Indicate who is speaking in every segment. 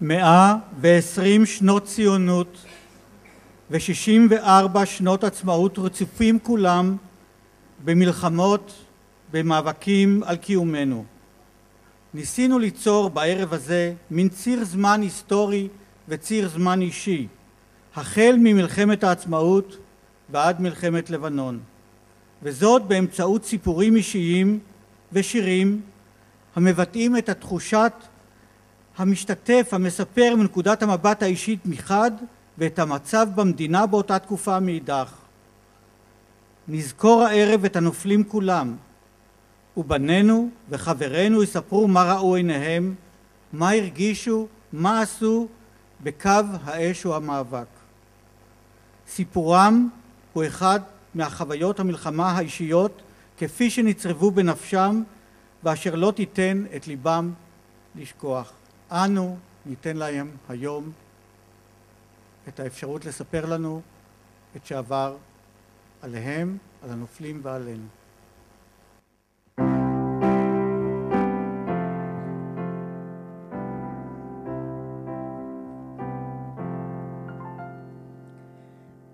Speaker 1: 120 שנות ציונות ו64 שנות עצמאות רצופים כולם במלחמות, במאבקים על קיומנו. ניסינו ליצור בערב הזה מין ציר זמן היסטורי וציר זמן אישי, החל ממלחמת העצמאות ועד מלחמת לבנון, וזאת באמצעות סיפורים אישיים ושירים המבטאים את התחושת המשתתף המספר מנקודת המבט האישית מחד ואת המצב במדינה באותה תקופה מאידך. נזכור הערב את הנופלים כולם, ובנינו וחברינו יספרו מה ראו עיניהם, מה הרגישו, מה עשו בקו האש או המאבק. סיפורם הוא אחד מהחוויות המלחמה האישיות כפי שנצרבו בנפשם ואשר לא תיתן את ליבם לשכוח. אנו ניתן להם היום את האפשרות לספר לנו את שעבר עליהם, על הנופלים ועלינו.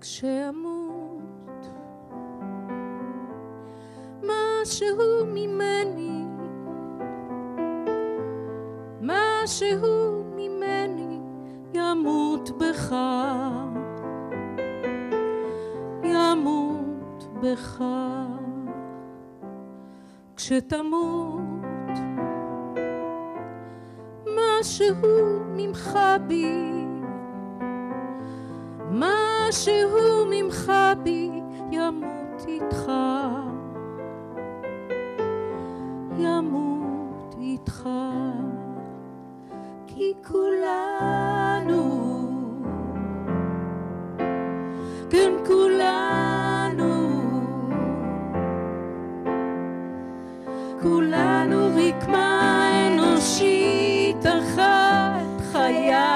Speaker 2: כשאמות משהו ממני, משהו ממני ימות בך, ימות בך. כשתמות משהו ממך בי, משהו ממך בי ימות איתך, ימות איתך. כי כולנו, כן כולנו, כולנו רקמה אנושית אחת חיה,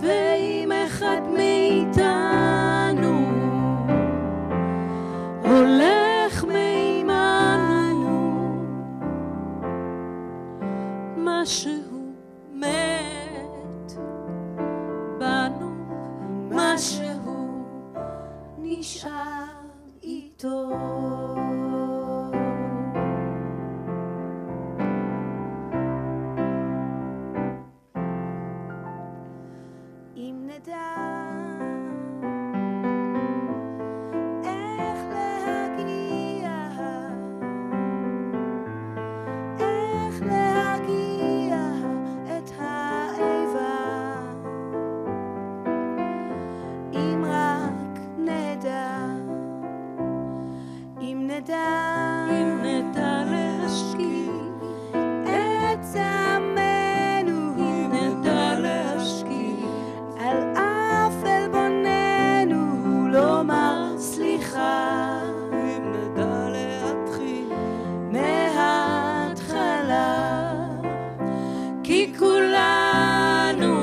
Speaker 2: ואם אחד מאיתנו הולך מימנו, משהו מת בנו, משהו נשאר איתו. אם נדע איך להגיע, איך להגיע את האיבה, אם רק נדע, אם נדע להשקיע את זמנו, אם נדע להשקיע על אף עלבוננו, לומר סליחה, אם נדע להתחיל מההתחלה. כי כולנו,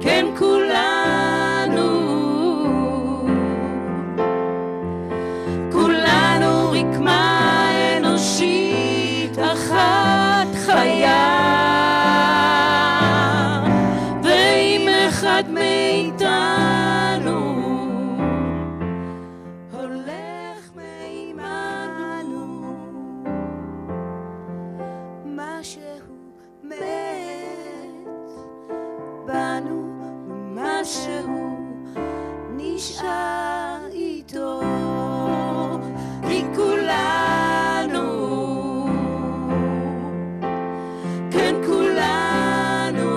Speaker 2: כן כולנו, כולנו רקמה אנושית אחת חיה, ואם אחד מאיתנו הולך מימנו, משהו מת בנו, משהו נשאר איתו. כי כולנו, כן כולנו,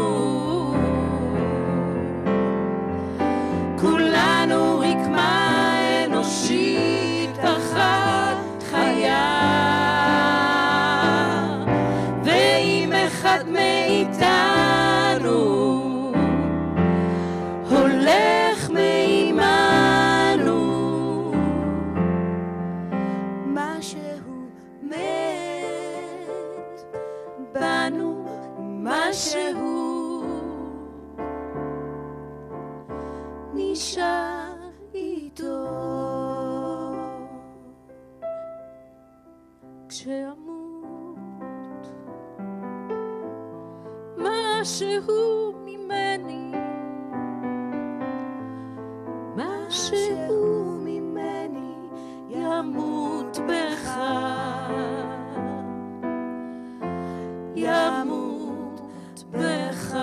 Speaker 2: כולנו רקמה אנושית אחת חיה, ואם אחד מאיתנו הולך מימנו, משהו מת בנו, משהו נשאר איתו. כשאמות משהו ממני, משהו ממני ימות בך, ימות בך.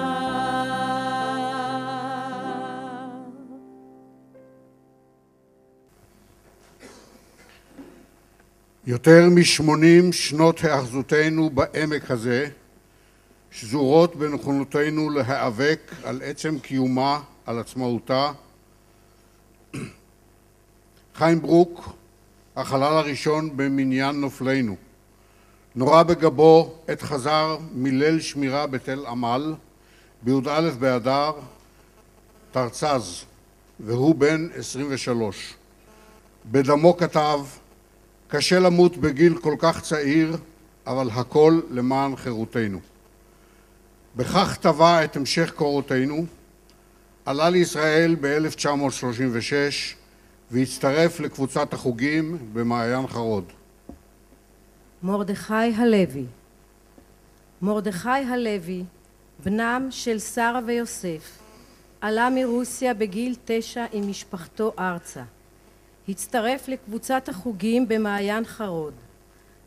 Speaker 3: יותר מ-80 שנות היאחזותנו בעמק הזה שזורות בנכונותנו להיאבק על עצם קיומה, על עצמאותה. חיים ברוק, החלל הראשון במניין נופלינו, נורה בגבו עת חזר מליל שמירה בתל עמל בי"א באדר תרצ"ז, והוא בן 23. בדמו כתב: קשה למות בגיל כל כך צעיר, אבל הכל למען חירותנו. בכך טבע את המשך קורותינו, עלה לישראל ב-1936 והצטרף לקבוצת החוגים במעיין חרוד.
Speaker 4: מרדכי הלוי. מרדכי הלוי, בנם של שרה ויוסף, עלה מרוסיה בגיל 9 עם משפחתו ארצה. הצטרף לקבוצת החוגים במעיין חרוד.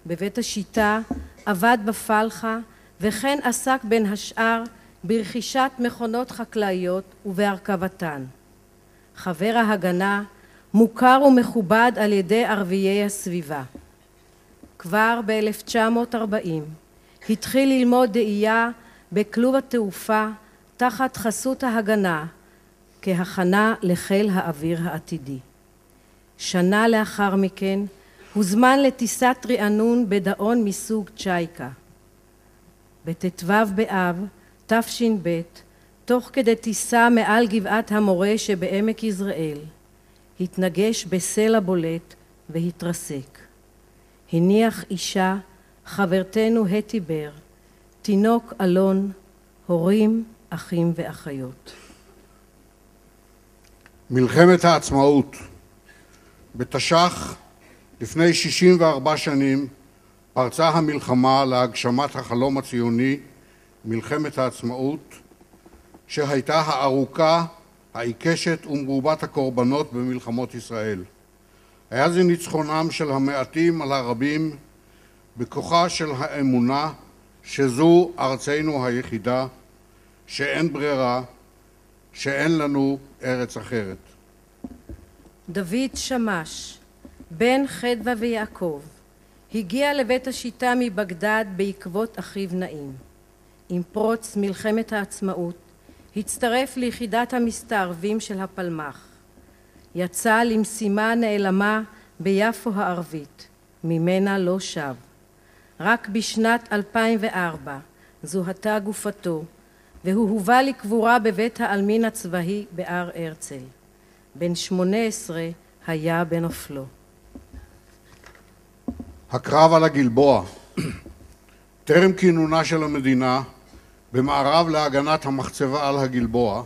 Speaker 4: בבית השיטה עבד בפלחה, וכן עסק בין השאר ברכישת מכונות חקלאיות ובהרכבתן. חבר ההגנה, מוכר ומכובד על ידי ערביי הסביבה. כבר ב-1940 התחיל ללמוד דאייה בכלוב התעופה תחת חסות ההגנה, כהכנה לחיל האוויר העתידי. שנה לאחר מכן הוזמן לטיסת רענון בדאון מסוג צ'ייקה. בט"ו באב תש"ב, תוך כדי טיסה מעל גבעת המורה שבעמק יזרעאל, התנגש בסלע בולט והתרסק. הניח אישה, חברתנו התי בר, תינוק אלון, הורים, אחים ואחיות.
Speaker 3: מלחמת העצמאות. בתש"ח, לפני 64 שנים, פרצה המלחמה להגשמת החלום הציוני, מלחמת העצמאות, שהייתה הארוכה, העיקשת ומרובת הקורבנות במלחמות ישראל. היה זה ניצחונם של המעטים על הרבים, בכוחה של האמונה שזו ארצנו היחידה, שאין ברירה, שאין לנו ארץ אחרת.
Speaker 4: דוד שמש, בן חדווה ויעקב, הגיע לבית השיטה מבגדד בעקבות אחיו נעים. עם פרוץ מלחמת העצמאות הצטרף ליחידת המסתערבים של הפלמ"ח. יצא למשימה נעלמה ביפו הערבית, ממנה לא שב. רק בשנת 2004 זוהתה גופתו, והוא הובא לקבורה בבית העלמין הצבאי בהר הרצל. בן 18 היה בנופלו.
Speaker 3: הקרב על הגלבוע. טרם כינונה של המדינה, במערב להגנת המחצבה על הגלבוע,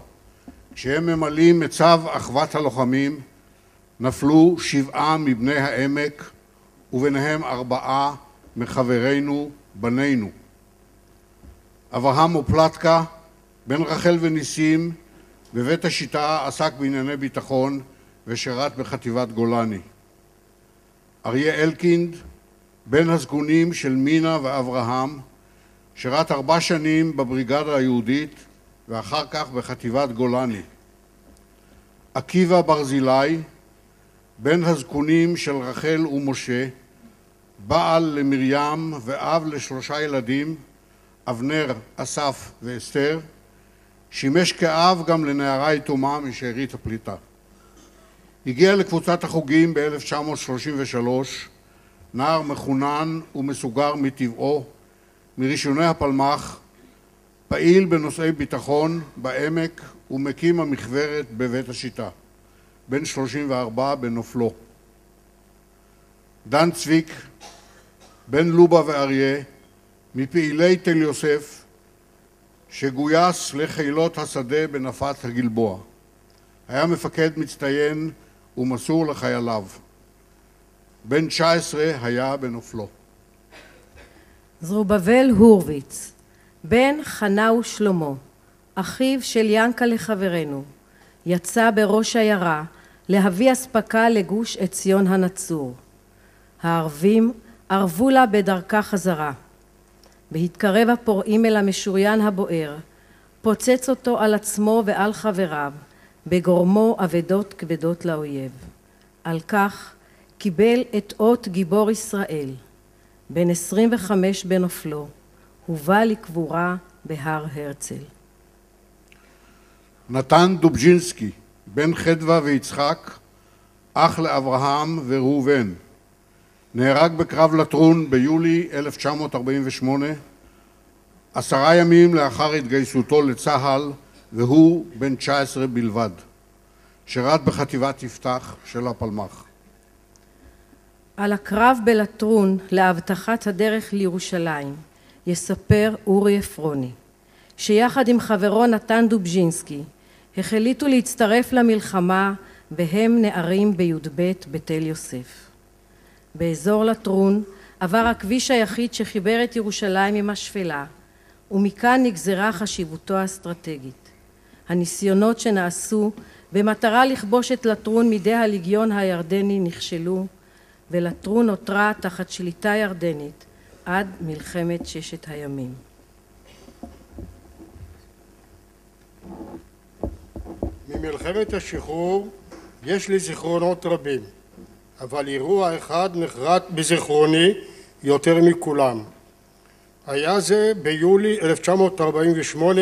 Speaker 3: כשהם ממלאים את צו אחוות הלוחמים, נפלו 7 מבני העמק, וביניהם 4 מחברינו, בנינו. אברהם אופלטקה, בן רחל וניסים, בבית השיטה עסק בענייני ביטחון ושירת בחטיבת גולני. אריה אלקינד, בן הסגונים של מינה ואברהם, שירת 4 שנים בבריגדה היהודית ואחר כך בחטיבת גולני. עקיבא ברזילי, בן הזקונים של רחל ומשה, בעל למרים ואב ל3 ילדים, אבנר, אסף ואסתר, שימש כאב גם לנערה יתומה משארית הפליטה. הגיע לקבוצת החוגים ב-1933, נער מחונן ומסוגר מטבעו, מראשוני הפלמ"ח, פעיל בנושאי ביטחון בעמק ומקים המחברת בבית השיטה, בן 34 בנופלו. דן צביק, בן לובה ואריה, מפעילי תל יוסף, שגויס לחילות השדה בנפת הגלבוע. היה מפקד מצטיין ומסור לחייליו. בן 19 היה בנופלו.
Speaker 4: זרובבל הורוביץ, בן חנה ושלמה, אחיו של ינקלה חברנו, יצא בראש עיירה להביא אספקה לגוש עציון הנצור. הערבים ערבו לה בדרכה חזרה. בהתקרב הפורעים אל המשוריין הבוער, פוצץ אותו על עצמו ועל חבריו, בגורמו אבדות כבדות לאויב. על כך קיבל את אות גיבור ישראל. בן 25 בנופלו, הובא לקבורה בהר הרצל.
Speaker 3: נתן דובז'ינסקי, בן חדווה ויצחק, אח לאברהם וראובן, נהרג בקרב לטרון ביולי 1948, 10 ימים לאחר התגייסותו לצה"ל, והוא בן 19 בלבד. שירת בחטיבת יפתח של הפלמ"ח.
Speaker 4: על הקרב בלטרון להבטחת הדרך לירושלים יספר אורי אפרוני, שיחד עם חברו נתן דובז'ינסקי החליטו להצטרף למלחמה והם נערים בי"ב בתל יוסף. באזור לטרון עבר הכביש היחיד שחיבר את ירושלים עם השפלה, ומכאן נגזרה חשיבותו האסטרטגית. הניסיונות שנעשו במטרה לכבוש את לטרון מידי הליגיון הירדני נכשלו, ולטרון נותרה תחת שליטה ירדנית עד מלחמת ששת הימים.
Speaker 5: ממלחמת השחרור יש לי זיכרונות רבים, אבל אירוע אחד נחרט בזיכרוני יותר מכולם. היה זה ביולי 1948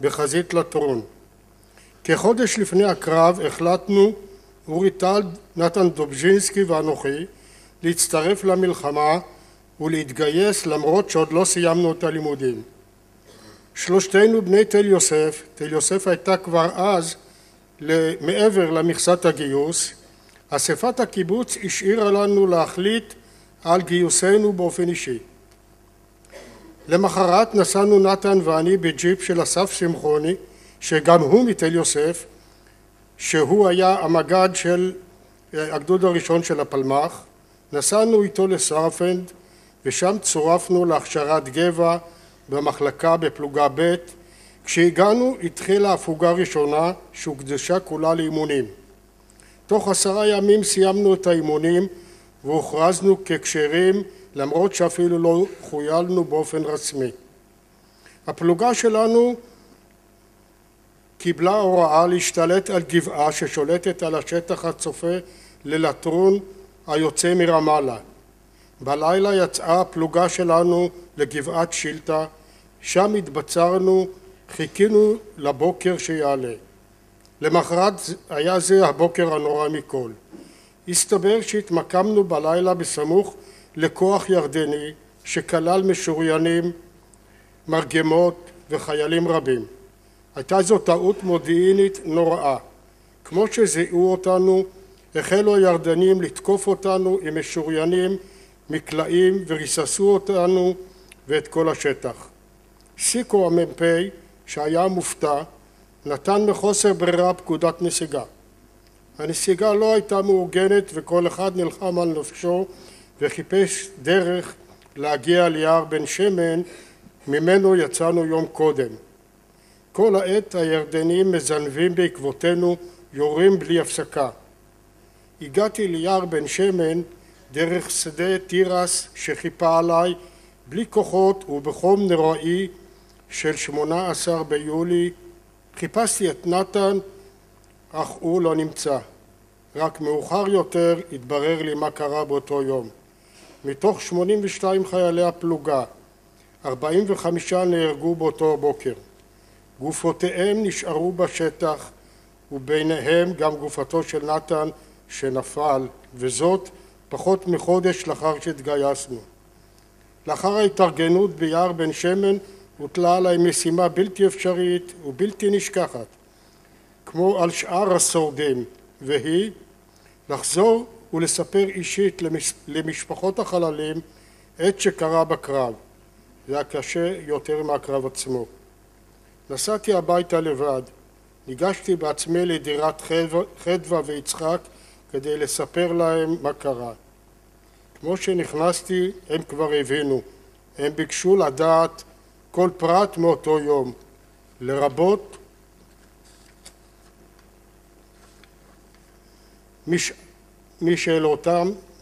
Speaker 5: בחזית לטרון. כחודש לפני הקרב החלטנו, אורי טל, נתן דובז'ינסקי ואנוכי, להצטרף למלחמה ולהתגייס למרות שעוד לא סיימנו את הלימודים. שלושתנו בני תל יוסף, תל יוסף הייתה כבר אז מעבר למכסת הגיוס, אספת הקיבוץ השאירה לנו להחליט על גיוסנו באופן אישי. למחרת נסענו נתן ואני בג'יפ של אסף שמחוני, שגם הוא מתל יוסף, שהוא היה המג"ד של הגדוד הראשון של הפלמ"ח. נסענו איתו לסרפנד ושם צורפנו להכשרת גבע במחלקה בפלוגה ב'. כשהגענו התחילה הפוגה ראשונה שהוקדשה כולה לאימונים. תוך 10 ימים סיימנו את האימונים והוכרזנו ככשירים למרות שאפילו לא חוילנו באופן רשמי. הפלוגה שלנו קיבלה הוראה להשתלט על גבעה ששולטת על השטח הצופה ללטרון היוצא מרמאללה. בלילה יצאה הפלוגה שלנו לגבעת שילטה, שם התבצרנו, חיכינו לבוקר שיעלה. למחרת היה זה הבוקר הנורא מכל. הסתבר שהתמקמנו בלילה בסמוך לכוח ירדני שכלל משוריינים, מרגמות וחיילים רבים. הייתה זו טעות מודיעינית נוראה. כמו שזיהו אותנו, החלו הירדנים לתקוף אותנו עם משוריינים, מקלעים, וריססו אותנו ואת כל השטח. סיקו המ"פ, שהיה מופתע, נתן מחוסר ברירה פקודת נסיגה. הנסיגה לא הייתה מאורגנת וכל אחד נלחם על נפשו וחיפש דרך להגיע ליער בן שמן, ממנו יצאנו יום קודם. כל העת הירדנים מזנבים בעקבותינו, יורים בלי הפסקה. הגעתי ליער בן שמן דרך שדה תירס שחיפה עליי בלי כוחות ובחום נוראי של 18 ביולי. חיפשתי את נתן, אך הוא לא נמצא. רק מאוחר יותר התברר לי מה קרה באותו יום. מתוך 82 חיילי הפלוגה, 45 נהרגו באותו בוקר. גופותיהם נשארו בשטח, וביניהם גם גופתו של נתן שנפל, וזאת פחות מחודש לאחר שהתגייסנו. לאחר ההתארגנות ביער בן שמן הוטלה עליי משימה בלתי אפשרית ובלתי נשכחת, כמו על שאר השורדים, והיא לחזור ולספר אישית למשפחות החללים את שקרה בקרב. זה היה קשה יותר מהקרב עצמו. נסעתי הביתה לבד, ניגשתי בעצמי לדירת חדווה ויצחק כדי לספר להם מה קרה. כמו שנכנסתי הם כבר הבינו, הם ביקשו לדעת כל פרט מאותו יום, לרבות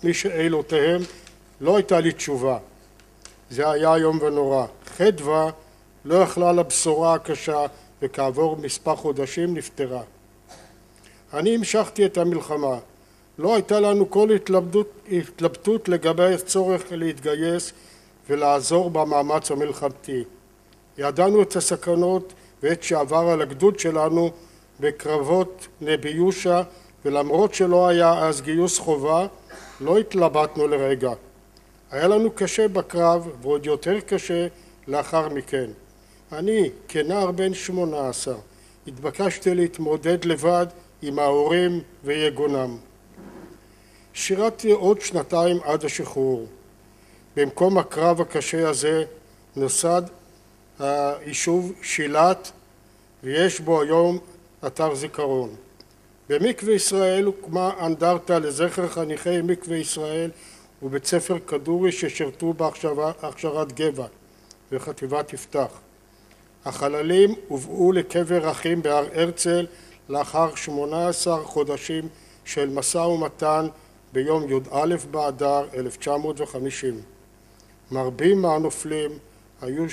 Speaker 5: משאלותיהם לא הייתה לי תשובה. זה היה איום ונורא. חדווה לא יכלה לבשורה הקשה וכעבור מספר חודשים נפטרה. אני המשכתי את המלחמה. לא הייתה לנו כל התלבטות לגבי הצורך להתגייס ולעזור במאמץ המלחמתי. ידענו את הסכנות ואת שעבר על הגדוד שלנו בקרבות נבי יושע, ולמרות שלא היה אז גיוס חובה, לא התלבטנו לרגע. היה לנו קשה בקרב ועוד יותר קשה לאחר מכן. אני, כנער בן 18, התבקשתי להתמודד לבד עם ההורים ויגונם. שירתתי עוד 2 עד השחרור. במקום הקרב הקשה הזה נוסד היישוב שילת, ויש בו היום אתר זיכרון. במקווה ישראל הוקמה אנדרטה לזכר חניכי מקווה ישראל ובית ספר כדורי ששירתו בהכשרת גבע וחטיבת יפתח. החללים הובאו לקבר אחים בהר הרצל לאחר 18 חודשים של משא ומתן ביום י"א באדר 1950. מרבים מהנופלים היו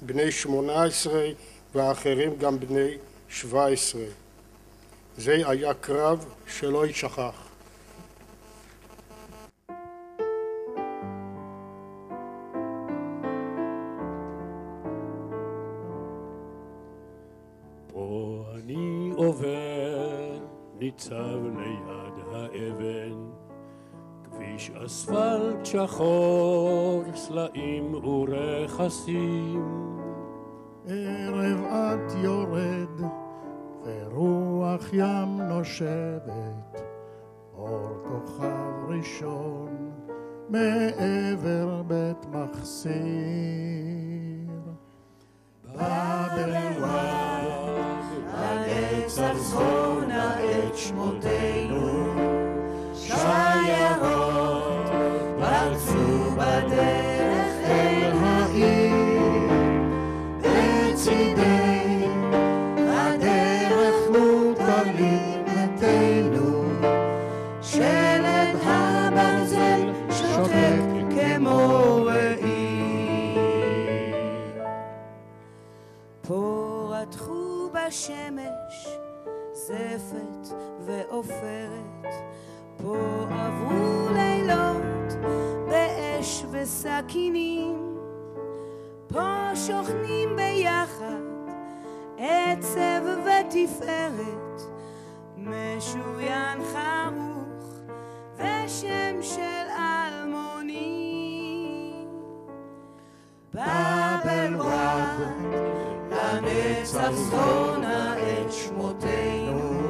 Speaker 5: בני 18 והאחרים גם בני 17. זה היה קרב שלא יישכח.
Speaker 6: פה אני עובר, ניצב ליד האבן, כביש אספלט שחור, סלעים ורכסים.
Speaker 7: ערב את יורד ורוח ים נושבת, אור כוכב ראשון מעבר בית מחסיר. באבל וואד,
Speaker 2: הנצח זכונה את שמותינו, שיירות פרצו בדרך אל העיר, בצידי הדרך מוטלים מתינו, שלד הברזל שותק כמו ראי. פה רתחו בשמש זפת ועופרת, פה עברו לילות באש וסכינים, פה שוכנים ביחד עצב ותפארת, משוריין חרוך ושם של אלמוני. באבל וואד, לנצח זכונה את שמותינו,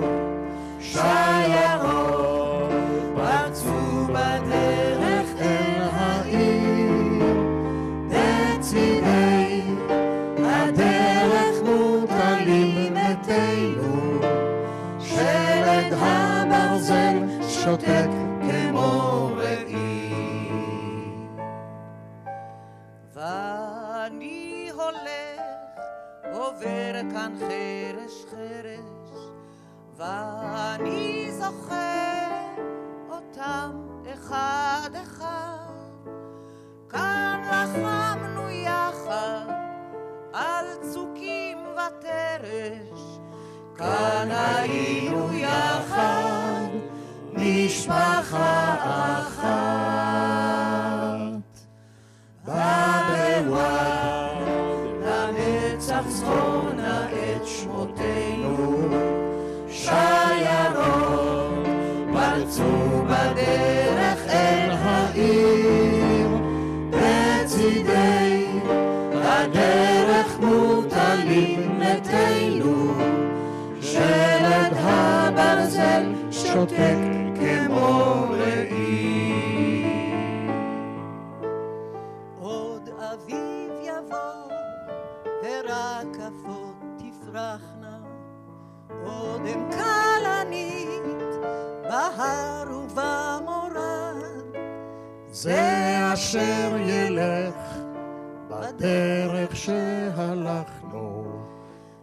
Speaker 2: שיירות פרצו בדרך אל העיר, בצידי הדרך מוטלים מתינו, שלד הברזל שותק כמו ראי. ואני הולך עובר כאן חרש חרש, ואני זוכר אותם אחד אחד. כאן לחמנו יחד על צוקים ותרש, כאן היינו יחד משפחה אחת. באבל וואד, לנצח זכונה את שמותינו, שיירות פרצו בדרך אל העיר, בצידי הדרך מוטלים מתינו, שלד הברזל שותק כמו ראי. עוד אביב יבוא ורקפות תפרחנה, עוד אם כלנית בהר ובמורד,
Speaker 7: זה אשר ילך בדרך שהלכנו,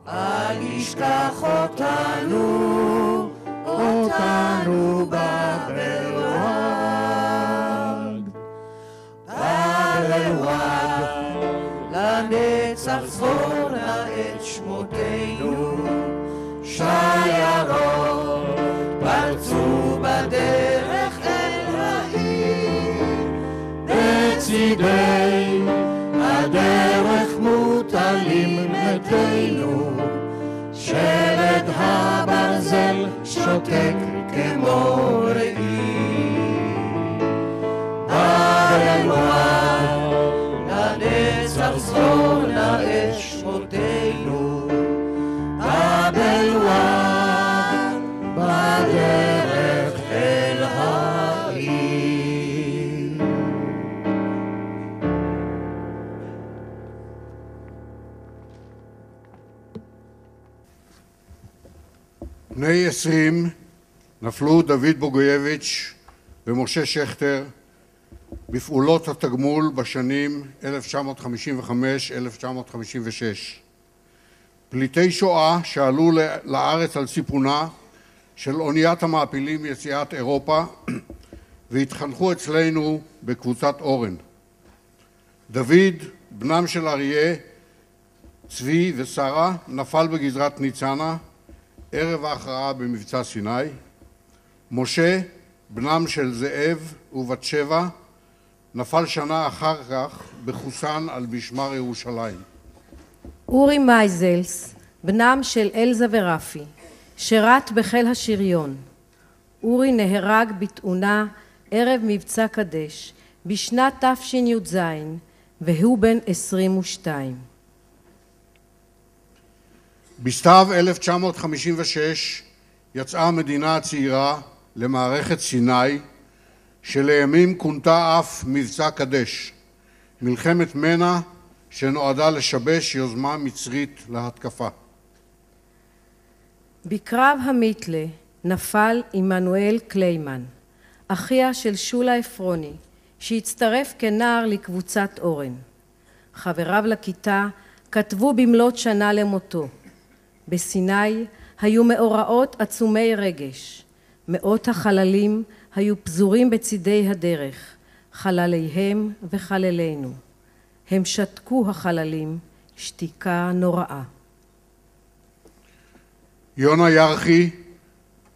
Speaker 2: אל ישכח אותנו,
Speaker 7: אותנו בבל וואד.
Speaker 2: בבל וואד, לנצח זכור נא את שמותינו, שיירות פרצו בדרך אל העיר,
Speaker 7: בצידי הדרך מוטלים מתינו, שלד הברזל שותק כמו ראי.
Speaker 2: בבל וואד, לנצח זכור נא את שמותינו, בבל וואד, בדרך אל העיר.
Speaker 3: בני 20 נפלו דוד בוגויביץ' ומשה שכטר בפעולות התגמול בשנים 1955-1956. פליטי שואה שעלו לארץ על סיפונה של אוניית המעפילים יציאת אירופה והתחנכו אצלנו בקבוצת אורן. דוד, בנם של אריה, צבי ושרה, נפל בגזרת ניצנה ערב ההכרעה במבצע סיני. משה, בנם של זאב ובת שבע, נפל שנה אחר כך בחוסן על משמר ירושלים.
Speaker 4: אורי מייזלס, בנם של אלזה ורפי, שירת בחיל השריון. אורי נהרג בתאונה ערב מבצע קדש בשנת תשי"ז, והוא בן 22.
Speaker 3: בסתיו 1956 יצאה המדינה הצעירה למערכת סיני, שלימים כונתה אף מבצע קדש, מלחמת מנע שנועדה לשבש יוזמה מצרית להתקפה.
Speaker 4: בקרב המיתלה נפל עמנואל קליימן, אחיה של שולה עפרוני, שהצטרף כנער לקבוצת אורן. חבריו לכיתה כתבו במלאת שנה למותו. בסיני היו מאורעות עצומי רגש. מאות החללים היו פזורים בצידי הדרך, חלליהם וחללינו. הם שתקו החללים, שתיקה נוראה.
Speaker 3: יונה ירחי,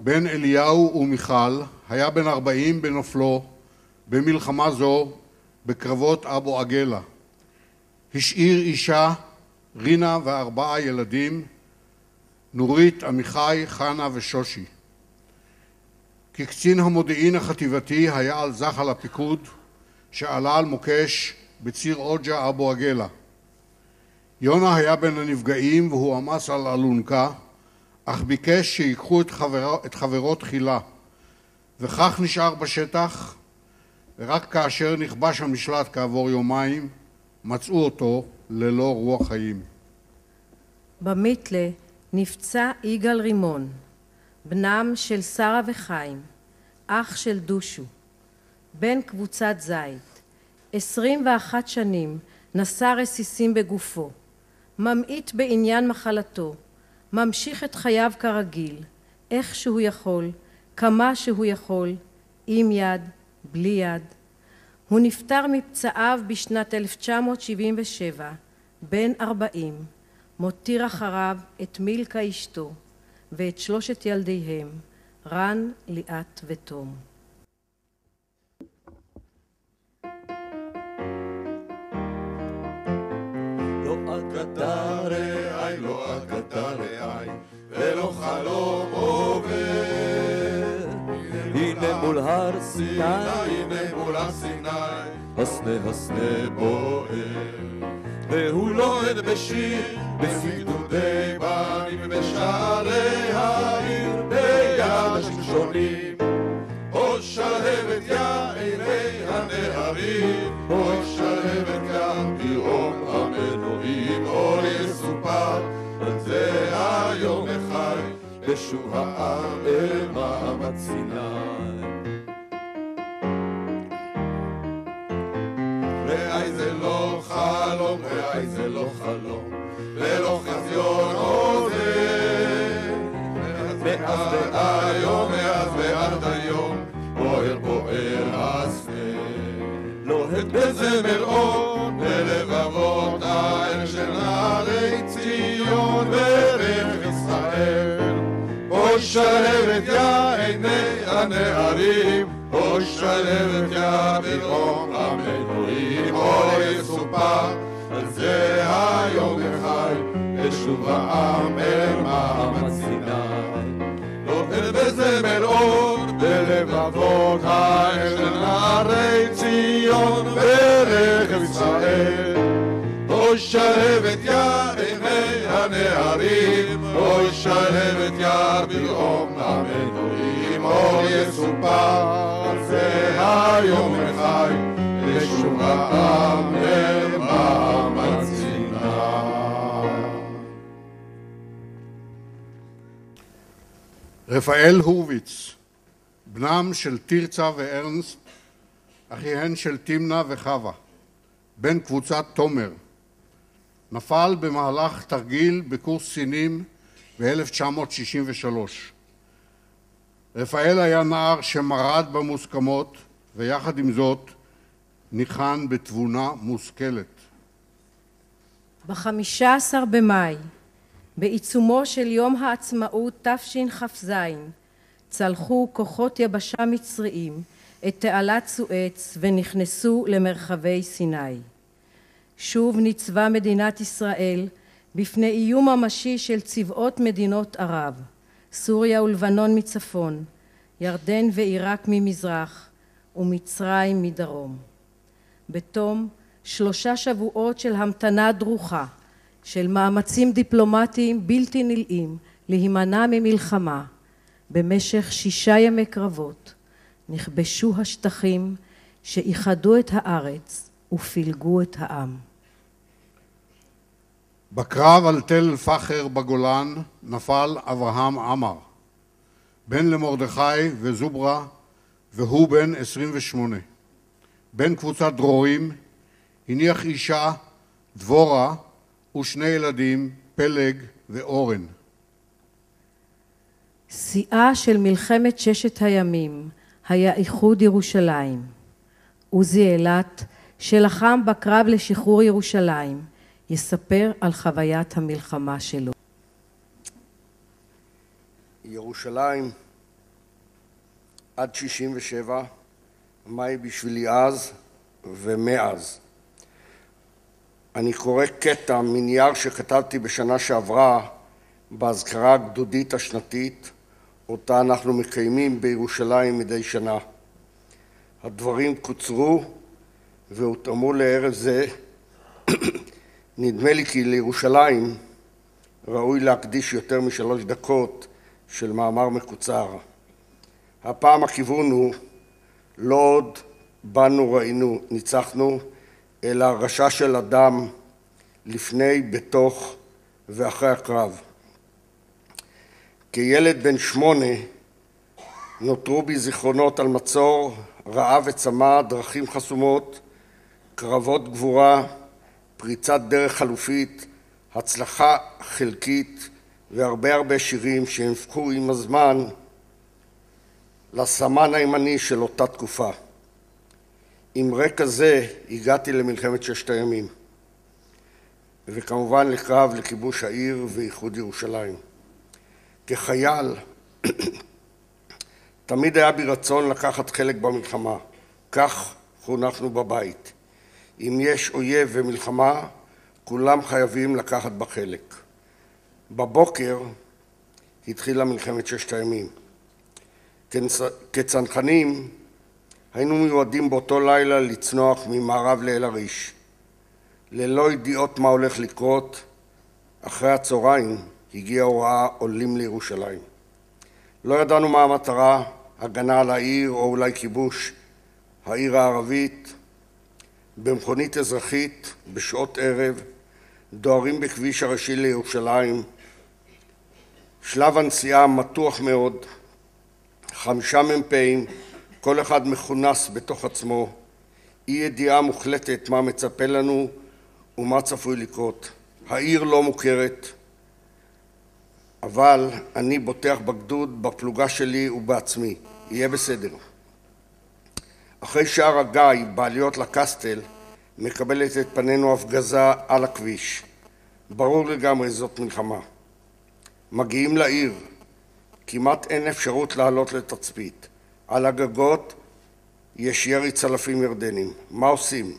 Speaker 3: בן אליהו ומיכל, היה בן 40 בנופלו במלחמה זו בקרבות אבו עגלה. השאיר אישה, רינה ו4 ילדים, נורית, עמיחי, חנה ושושי. כקצין המודיעין החטיבתי היה על זחל הפיקוד שעלה על מוקש בציר אוג'ה אבו עגלה. יונה היה בין הנפגעים והוא עמס על אלונקה, אך ביקש שיקחו את חברו תחילה, וכך נשאר בשטח, ורק כאשר נכבש המשלט כעבור יומיים, מצאו אותו ללא רוח חיים.
Speaker 4: במיתלה נפצע יגאל רימון, בנם של שרה וחיים, אח של דושו, בן קבוצת זית. 21 שנים נשא רסיסים בגופו, ממעיט בעניין מחלתו, ממשיך את חייו כרגיל, איך שהוא יכול, כמה שהוא יכול, עם יד, בלי יד. הוא נפטר מפצעיו בשנת 1977, בן 40, מותיר אחריו את מילכה אשתו ואת 3 ילדיהם, רן, ליאת ותום.
Speaker 8: לא אגדה רעי, לא אגדה רעי, ולא חלום עובר. הנה מול הר סיני, הנה מול הר סיני, הסנה בוער. והוא לומד בשיר, בסידודי בנים, בשערי העיר, ביד שמשונים. עוד שלהבת יא עיני הנהרים, עוד שלהבת יא פרעון המנועים. אור יסופר, על זה היום החי, בשוב העם אל מעמד סיני. רעי זה לא חלום, רעי
Speaker 7: אי זה לא חלום ולא חזיון עוזר מאז ועד היום בוער הספר לוהט בזמר אור בלבבות הער של נערי ציון ברך ישראל אוי שלהבת יא עיני הנערים אוי שלהבת יא ברום המנועים אוי יסופר על זה היום החי אשוב העם אל מעמד סיני לוהט בזמר אור בלבבות הער של נערי ציון ברכב ישראל אוי שלהבת יא עיני הנערים אוי שלהבת יא ברום המנועים אור יסופר על זה היום החי לשוב העם אל מעמד סיני.
Speaker 3: רפאל הורוביץ, בנם של תרצה וארנסט, אחיהן של תמנה וחווה, בן קבוצת תומר, נפל במהלך תרגיל בקורס קצינים ב-1963. רפאל היה נער שמרד במוסכמות, ויחד עם זאת ניחן בתבונה מושכלת.
Speaker 4: ב-15 במאי, בעיצומו של יום העצמאות תשכ"ז, צלחו כוחות יבשה מצריים את תעלת סואץ ונכנסו למרחבי סיני. שוב ניצבה מדינת ישראל בפני איום ממשי של צבאות מדינות ערב, סוריה ולבנון מצפון, ירדן ועיראק ממזרח ומצרים מדרום. בתום 3 שבועות של המתנה דרוכה, של מאמצים דיפלומטיים בלתי נלאים להימנע ממלחמה, במשך 6 ימי קרבות נכבשו השטחים שאיחדו את הארץ ופילגו את העם.
Speaker 3: בקרב על תל פחר בגולן נפל אברהם עמר, בן למרדכי וזוברה, והוא בן 28. בן קבוצת דרורים, הניח אישה, דבורה, ושני ילדים, פלג ואורן.
Speaker 4: שיאה של מלחמת 6 הימים היה איחוד ירושלים. עוזי אילת, שלחם בקרב לשחרור ירושלים, יספר על חוויית המלחמה שלו.
Speaker 9: ירושלים עד 67, מהי בשבילי אז ומאז. אני קורא קטע מנייר שכתבתי בשנה שעברה בהזכרה הגדודית השנתית, אותה אנחנו מקיימים בירושלים מדי שנה. הדברים קוצרו והותאמו לערב זה. נדמה לי כי לירושלים ראוי להקדיש יותר מ3 דקות של מאמר מקוצר. הפעם הכיוון הוא לא עוד באנו ראינו ניצחנו, אלא הרגשה של אדם לפני, בתוך ואחרי הקרב. כילד בן 8 נותרו בי זיכרונות על מצור, רעב וצמא, דרכים חסומות, קרבות גבורה, פריצת דרך חלופית, הצלחה חלקית והרבה שירים שהפכו עם הזמן לסמן הימני של אותה תקופה. עם רקע זה הגעתי למלחמת 6 הימים, וכמובן לקרב לכיבוש העיר ואיחוד ירושלים. כחייל תמיד היה בי רצון לקחת חלק במלחמה, כך חונכנו בבית. אם יש אויב ומלחמה, כולם חייבים לקחת בה חלק. בבוקר התחילה מלחמת 6 הימים. כצנחנים היינו מיועדים באותו לילה לצנוח ממערב לאל עריש. ללא ידיעות מה הולך לקרות, אחרי הצהריים הגיעה הוראה עולים לירושלים. לא ידענו מה המטרה, הגנה על העיר או אולי כיבוש העיר הערבית. במכונית אזרחית בשעות ערב דוהרים בכביש הראשי לירושלים. שלב הנסיעה מתוח מאוד, 5 מ"פים, כל אחד מכונס בתוך עצמו, אי ידיעה מוחלטת מה מצפה לנו ומה צפוי לקרות. העיר לא מוכרת, אבל אני בוטח בגדוד, בפלוגה שלי ובעצמי. יהיה בסדר. אחרי שער הגיא בעליות לקסטל מקבלת את פנינו הפגזה על הכביש. ברור לגמרי זאת מלחמה. מגיעים לעיר, כמעט אין אפשרות לעלות לתצפית. על הגגות יש ירי צלפים ירדנים. מה עושים?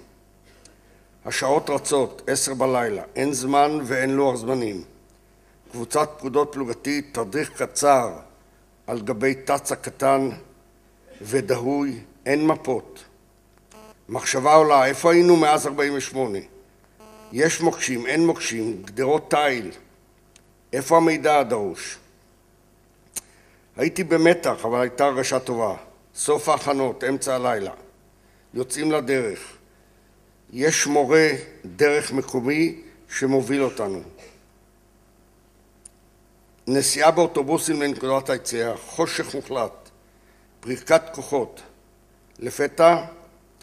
Speaker 9: השעות רצות, 10 בלילה, אין זמן ואין לוח זמנים. קבוצת פקודות פלוגתית, תדריך קצר על גבי תצה קטן ודהוי, אין מפות. מחשבה עולה, איפה היינו מאז 48? יש מוקשים, אין מוקשים, גדרות תיל. איפה המידע הדרוש? הייתי במתח, אבל הייתה הרגשה טובה. סוף ההכנות, אמצע הלילה. יוצאים לדרך. יש מורה דרך מקומי שמוביל אותנו. נסיעה באוטובוסים לנקודת היציאה, חושך מוחלט, פריקת כוחות. לפתע,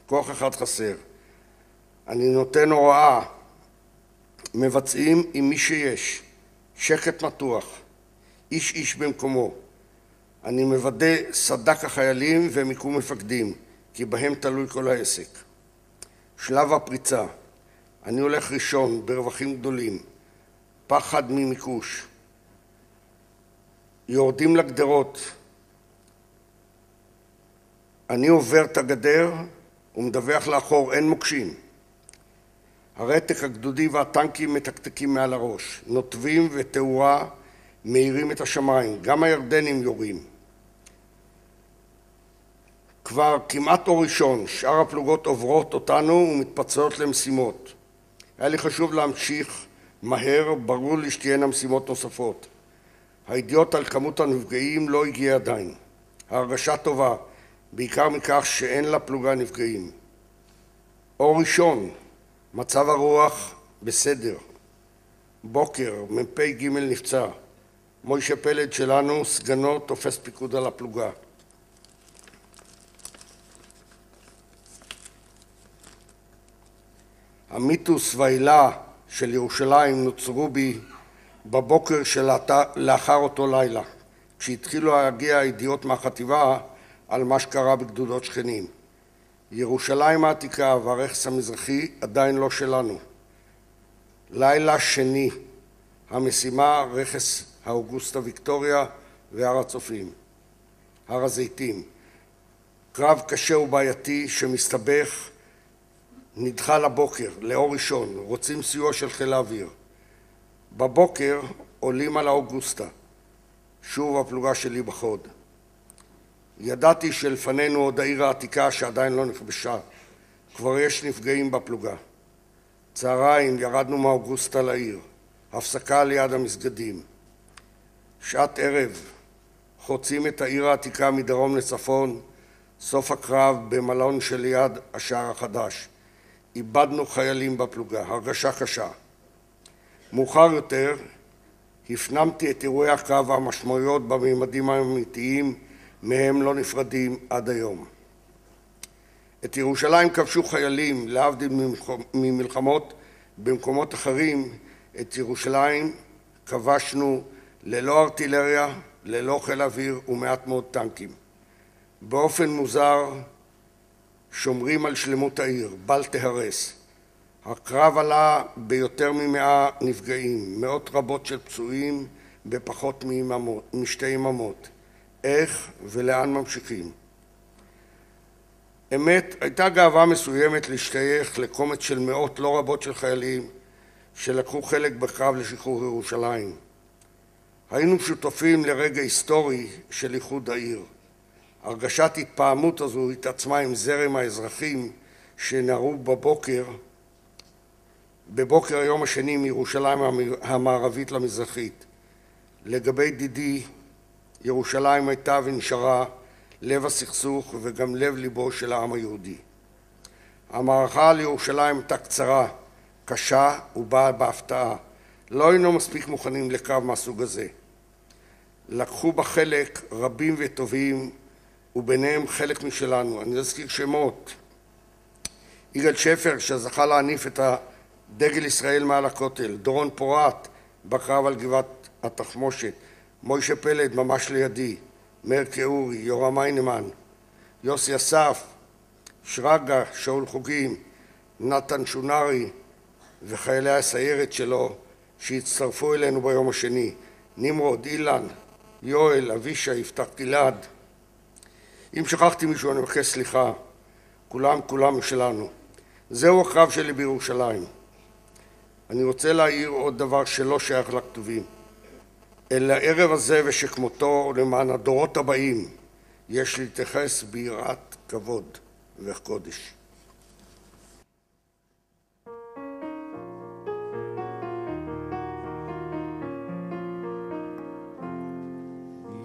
Speaker 9: כוח אחד חסר. אני נותן הוראה, מבצעים עם מי שיש, שקט מתוח, איש איש במקומו. אני מוודא סדק החיילים ומיקום מפקדים, כי בהם תלוי כל העסק. שלב הפריצה, אני הולך ראשון ברווחים גדולים, פחד ממיקוש. יורדים לגדרות, אני עובר את הגדר ומדווח לאחור, אין מוקשים. הרתק הגדודי והטנקים מתקתקים מעל הראש, נוטבים ותאורה מאירים את השמיים, גם הירדנים יורים. כבר כמעט אור ראשון, שאר הפלוגות עוברות אותנו ומתפצלות למשימות. היה לי חשוב להמשיך מהר, ברור לי שתהיינה משימות נוספות. הידיעות על כמות הנפגעים לא הגיעה עדיין. ההרגשה טובה, בעיקר מכך שאין לפלוגה נפגעים. אור ראשון, מצב הרוח בסדר. בוקר, מ"פ ג' נפצע. מוישה פלד שלנו, סגנו, תופס פיקוד על הפלוגה. המיתוס והעילה של ירושלים נוצרו בי בבוקר לאחר אותו לילה, כשהתחילו להגיע הידיעות מהחטיבה על מה שקרה בגדודות שכנים. ירושלים העתיקה והרכס המזרחי עדיין לא שלנו. לילה שני, המשימה רכס האוגוסטה ויקטוריה והר הצופים. הר הזיתים. קרב קשה ובעייתי שמסתבך נדחה לבוקר, לאור ראשון, רוצים סיוע של חיל האוויר. בבוקר עולים על האוגוסטה, שוב הפלוגה שלי בחוד. ידעתי שלפנינו עוד העיר העתיקה שעדיין לא נכבשה, כבר יש נפגעים בפלוגה. צהריים ירדנו מאוגוסטה לעיר, הפסקה ליד המסגדים. שעת ערב, חוצים את העיר העתיקה מדרום לצפון, סוף הקרב במלון שליד השער החדש. איבדנו חיילים בפלוגה, הרגשה קשה. מאוחר יותר הפנמתי את אירועי הקרב והמשמעויות בממדים האמיתיים, מהם לא נפרדים עד היום. את ירושלים כבשו חיילים, להבדיל ממלחמות במקומות אחרים, את ירושלים כבשנו ללא ארטילריה, ללא חיל אוויר ומעט מאוד טנקים. באופן מוזר שומרים על שלמות העיר, בל תהרס. הקרב עלה ביותר מ100 נפגעים, מאות רבות של פצועים בפחות משתי יממות. איך ולאן ממשיכים? אמת, הייתה גאווה מסוימת להשתייך לקומץ של מאות לא רבות של חיילים שלקחו חלק בקרב לשחרור ירושלים. היינו שותפים לרגע היסטורי של איחוד העיר. הרגשת התפעמות הזו התעצמה עם זרם האזרחים שנערו בבוקר היום השני מירושלים המערבית למזרחית. לגבי דידי, ירושלים הייתה ונשארה לב הסכסוך וגם לב ליבו של העם היהודי. המערכה על ירושלים הייתה קצרה, קשה ובאה בהפתעה. לא היינו מספיק מוכנים לקרב מהסוג הזה. לקחו בה חלק רבים וטובים, וביניהם חלק משלנו. אני אזכיר שמות. יגאל שפר, שזכה להניף את דגל ישראל מעל הכותל, דורון פורט בקרב על גבעת התחמושת, מוישה פלד ממש לידי, מאיר כאורי, יורם איינמן, יוסי אסף, שרגא, שאול חוגים, נתן שונרי וחיילי הסיירת שלו שהצטרפו אלינו ביום השני, נמרוד, אילן, יואל, אבישי, יפתח גלעד. אם שכחתי מישהו אני מבקש סליחה, כולם שלנו. זהו הקרב שלי בירושלים. אני רוצה להעיר עוד דבר שלא שייך לכתובים. אל הערב הזה ושכמותו למען הדורות הבאים יש להתייחס ביראת כבוד וקודש.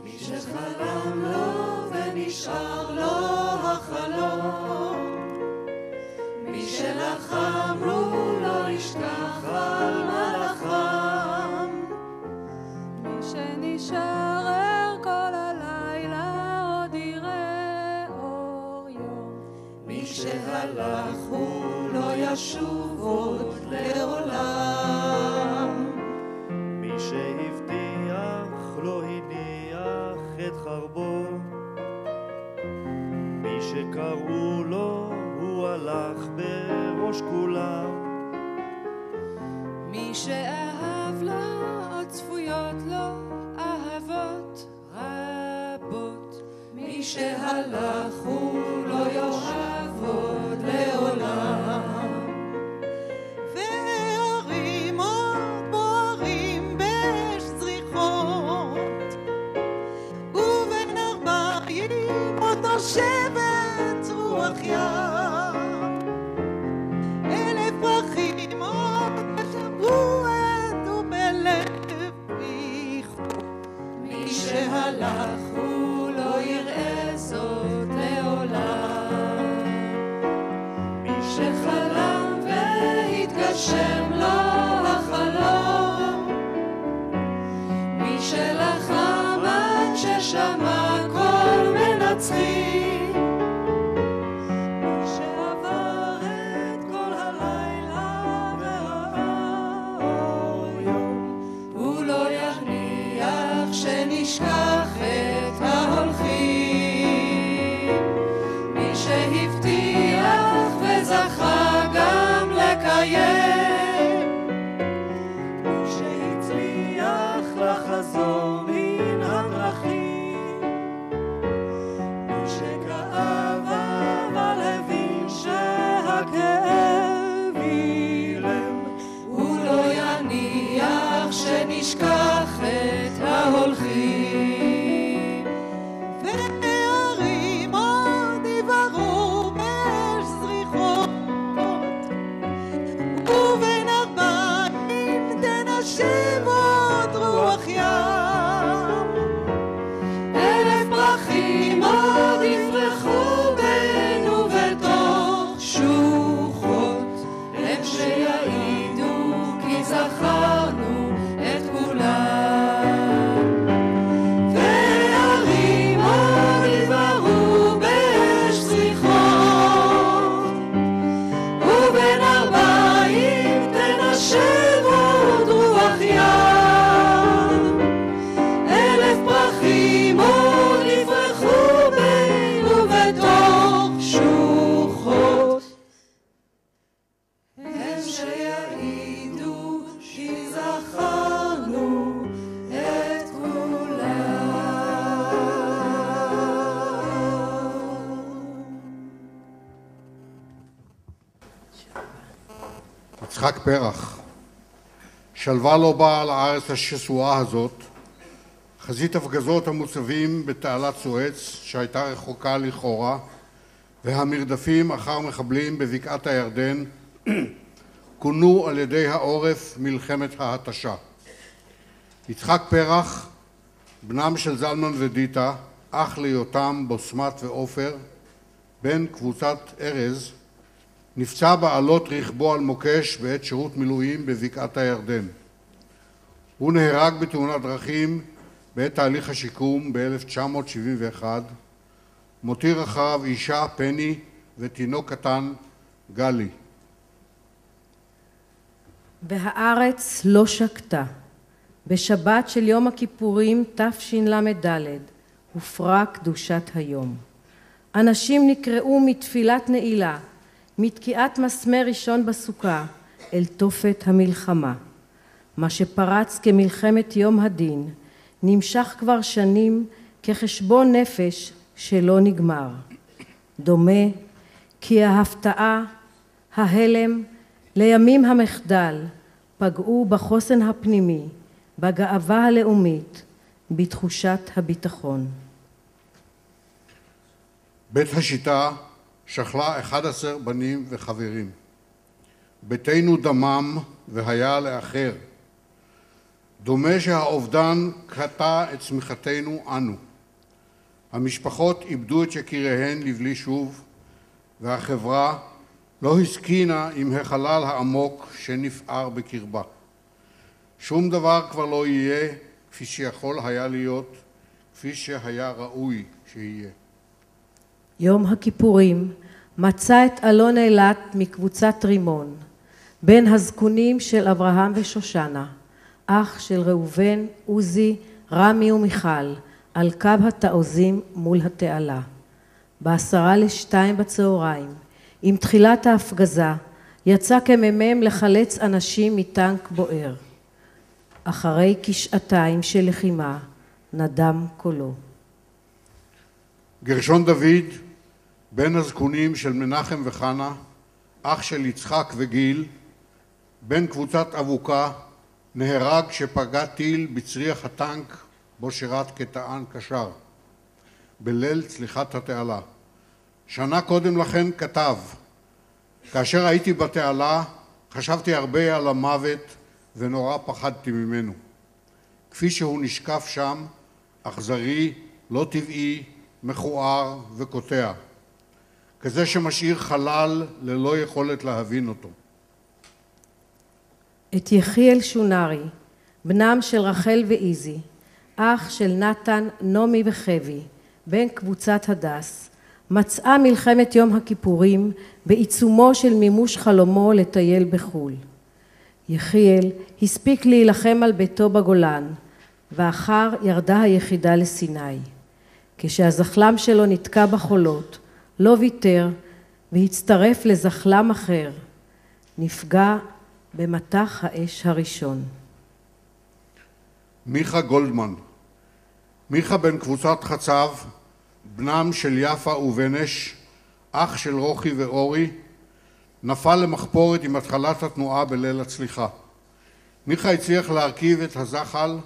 Speaker 2: מי שחלם לו ונשאר לו החלום, מי שלחם הוא לא ישכח על מלאכם,
Speaker 10: מי שנשאר ער כל הלילה עוד יראה אור יום,
Speaker 2: מי שהלך הוא לא ישוב עוד לעולם,
Speaker 11: מי שהבטיח לא הניח את חרבו, מי שקראו לו הוא הלך בראש כולם,
Speaker 10: מי שאהב לו עוד צפויות לו אהבות רבות,
Speaker 2: מי שהלך הוא לא יושב עוד לעולם,
Speaker 12: והרים עוד בוערים באש זריחות, ובין ארבעים עוד נושבת רוח ים, 1000 פרחים עוד בשבוע ובלב פריחו,
Speaker 2: מי שהלך הוא לא יראה זאת לעולם, מי שחלם והתגשם לו החלום, מי שלחם עד ששמע קול מנצחים,
Speaker 12: מי שעבר את כל הלילה וראה אור יום,
Speaker 2: הוא לא יניח שנשכח את ההולכים, מי שהבטיח וזכה גם לקיים,
Speaker 12: מי שהצליח לחזור מן הדרכים, מי שכאב אבל הבין שהכאב אילם,
Speaker 2: הוא לא יניח שנשכח את ההולכים,
Speaker 12: והערים עוד יבערו באש זריחות, ובין ארבעים תנשב עוד רוח ים,
Speaker 2: 1000 פרחים עוד יפרחו בנו בתוך שוחות, הם שיעידו כי זכרנו את כולם, והערים עוד יבערו באש זריחות, ובין ארבעים תנשב עוד רוח ים, 1000 פרחים עוד יפרחו בנו בתוך שוחות, הם שיעידו כי זכרנו את כולם.
Speaker 3: יצחק פרח, שלווה לא באה לארץ השסועה הזאת, חזית הפגזות המוצבים בתעלת סואץ שהייתה רחוקה לכאורה, והמרדפים אחר מחבלים בבקעת הירדן כונו על ידי העורף מלחמת ההתשה. יצחק פרח, בנם של זלמן ודיטה, אח ליותם, בוסמת ועופר, בן קבוצת ארז, נפצע בעלות רכבו על מוקש בעת שירות מילואים בבקעת הירדן. הוא נהרג בתאונת דרכים בעת תהליך השיקום ב-1971, מותיר אחריו אישה פני ותינוק קטן גלי.
Speaker 4: והארץ לא שקטה. בשבת של יום הכיפורים תשל"ד הופרה קדושת היום. אנשים נקראו מתפילת נעילה, מתקיעת מסמר ראשון בסוכה, אל תופת המלחמה. מה שפרץ כמלחמת יום הדין, נמשך כבר שנים כחשבון נפש שלא נגמר. דומה כי ההפתעה, ההלם, לימים המחדל, פגעו בחוסן הפנימי, בגאווה הלאומית, בתחושת הביטחון.
Speaker 3: בית השיטה שכלה 11 בנים וחברים. ביתנו דמם והיה לאחר. דומה שהאובדן קטע את צמיחתנו אנו. המשפחות איבדו את יקיריהן לבלי שוב, והחברה לא הסכינה עם החלל העמוק שנפער בקרבה. שום דבר כבר לא יהיה כפי שיכול היה להיות, כפי שהיה ראוי שיהיה.
Speaker 4: יום הכיפורים מצא את אלון אילת מקבוצת רימון, בן הזקונים של אברהם ושושנה, אח של ראובן, עוזי, רמי ומיכל, על קו התעוזים מול התעלה. ב1:50 בצהריים, עם תחילת ההפגזה, יצא כמ"מ לחלץ אנשים מטנק בוער. אחרי כשעתיים של לחימה, נדם קולו.
Speaker 3: גרשון דוד, בן הזקונים של מנחם וחנה, אח של יצחק וגיל, בן קבוצת אבוקה, נהרג כשפגע טיל בצריח הטנק בו שירת כטען קשר, בליל צליחת התעלה. שנה קודם לכן כתב, כאשר הייתי בתעלה חשבתי הרבה על המוות ונורא פחדתי ממנו. כפי שהוא נשקף שם, אכזרי, לא טבעי, מכוער וקוטע. כזה שמשאיר חלל ללא יכולת להבין אותו.
Speaker 4: את יחיאל שונרי, בנם של רחל ואיזי, אח של נתן, נעמי וחבי, בן קבוצת הדס, מצאה מלחמת יום הכיפורים בעיצומו של מימוש חלומו לטייל בחו"ל. יחיאל הספיק להילחם על ביתו בגולן, ואחר ירדה היחידה לסיני. כשהזחלם שלו נתקע בחולות, לא ויתר והצטרף לזחלם אחר, נפגע במטח האש הראשון.
Speaker 3: מיכה גולדמן, מיכה בן קבוצת חצב, בנם של יפה ובנש, אח של רוחי ואורי, נפל למחפורת עם התחלת התנועה בליל הצליחה. מיכה הצליח להרכיב את הזחל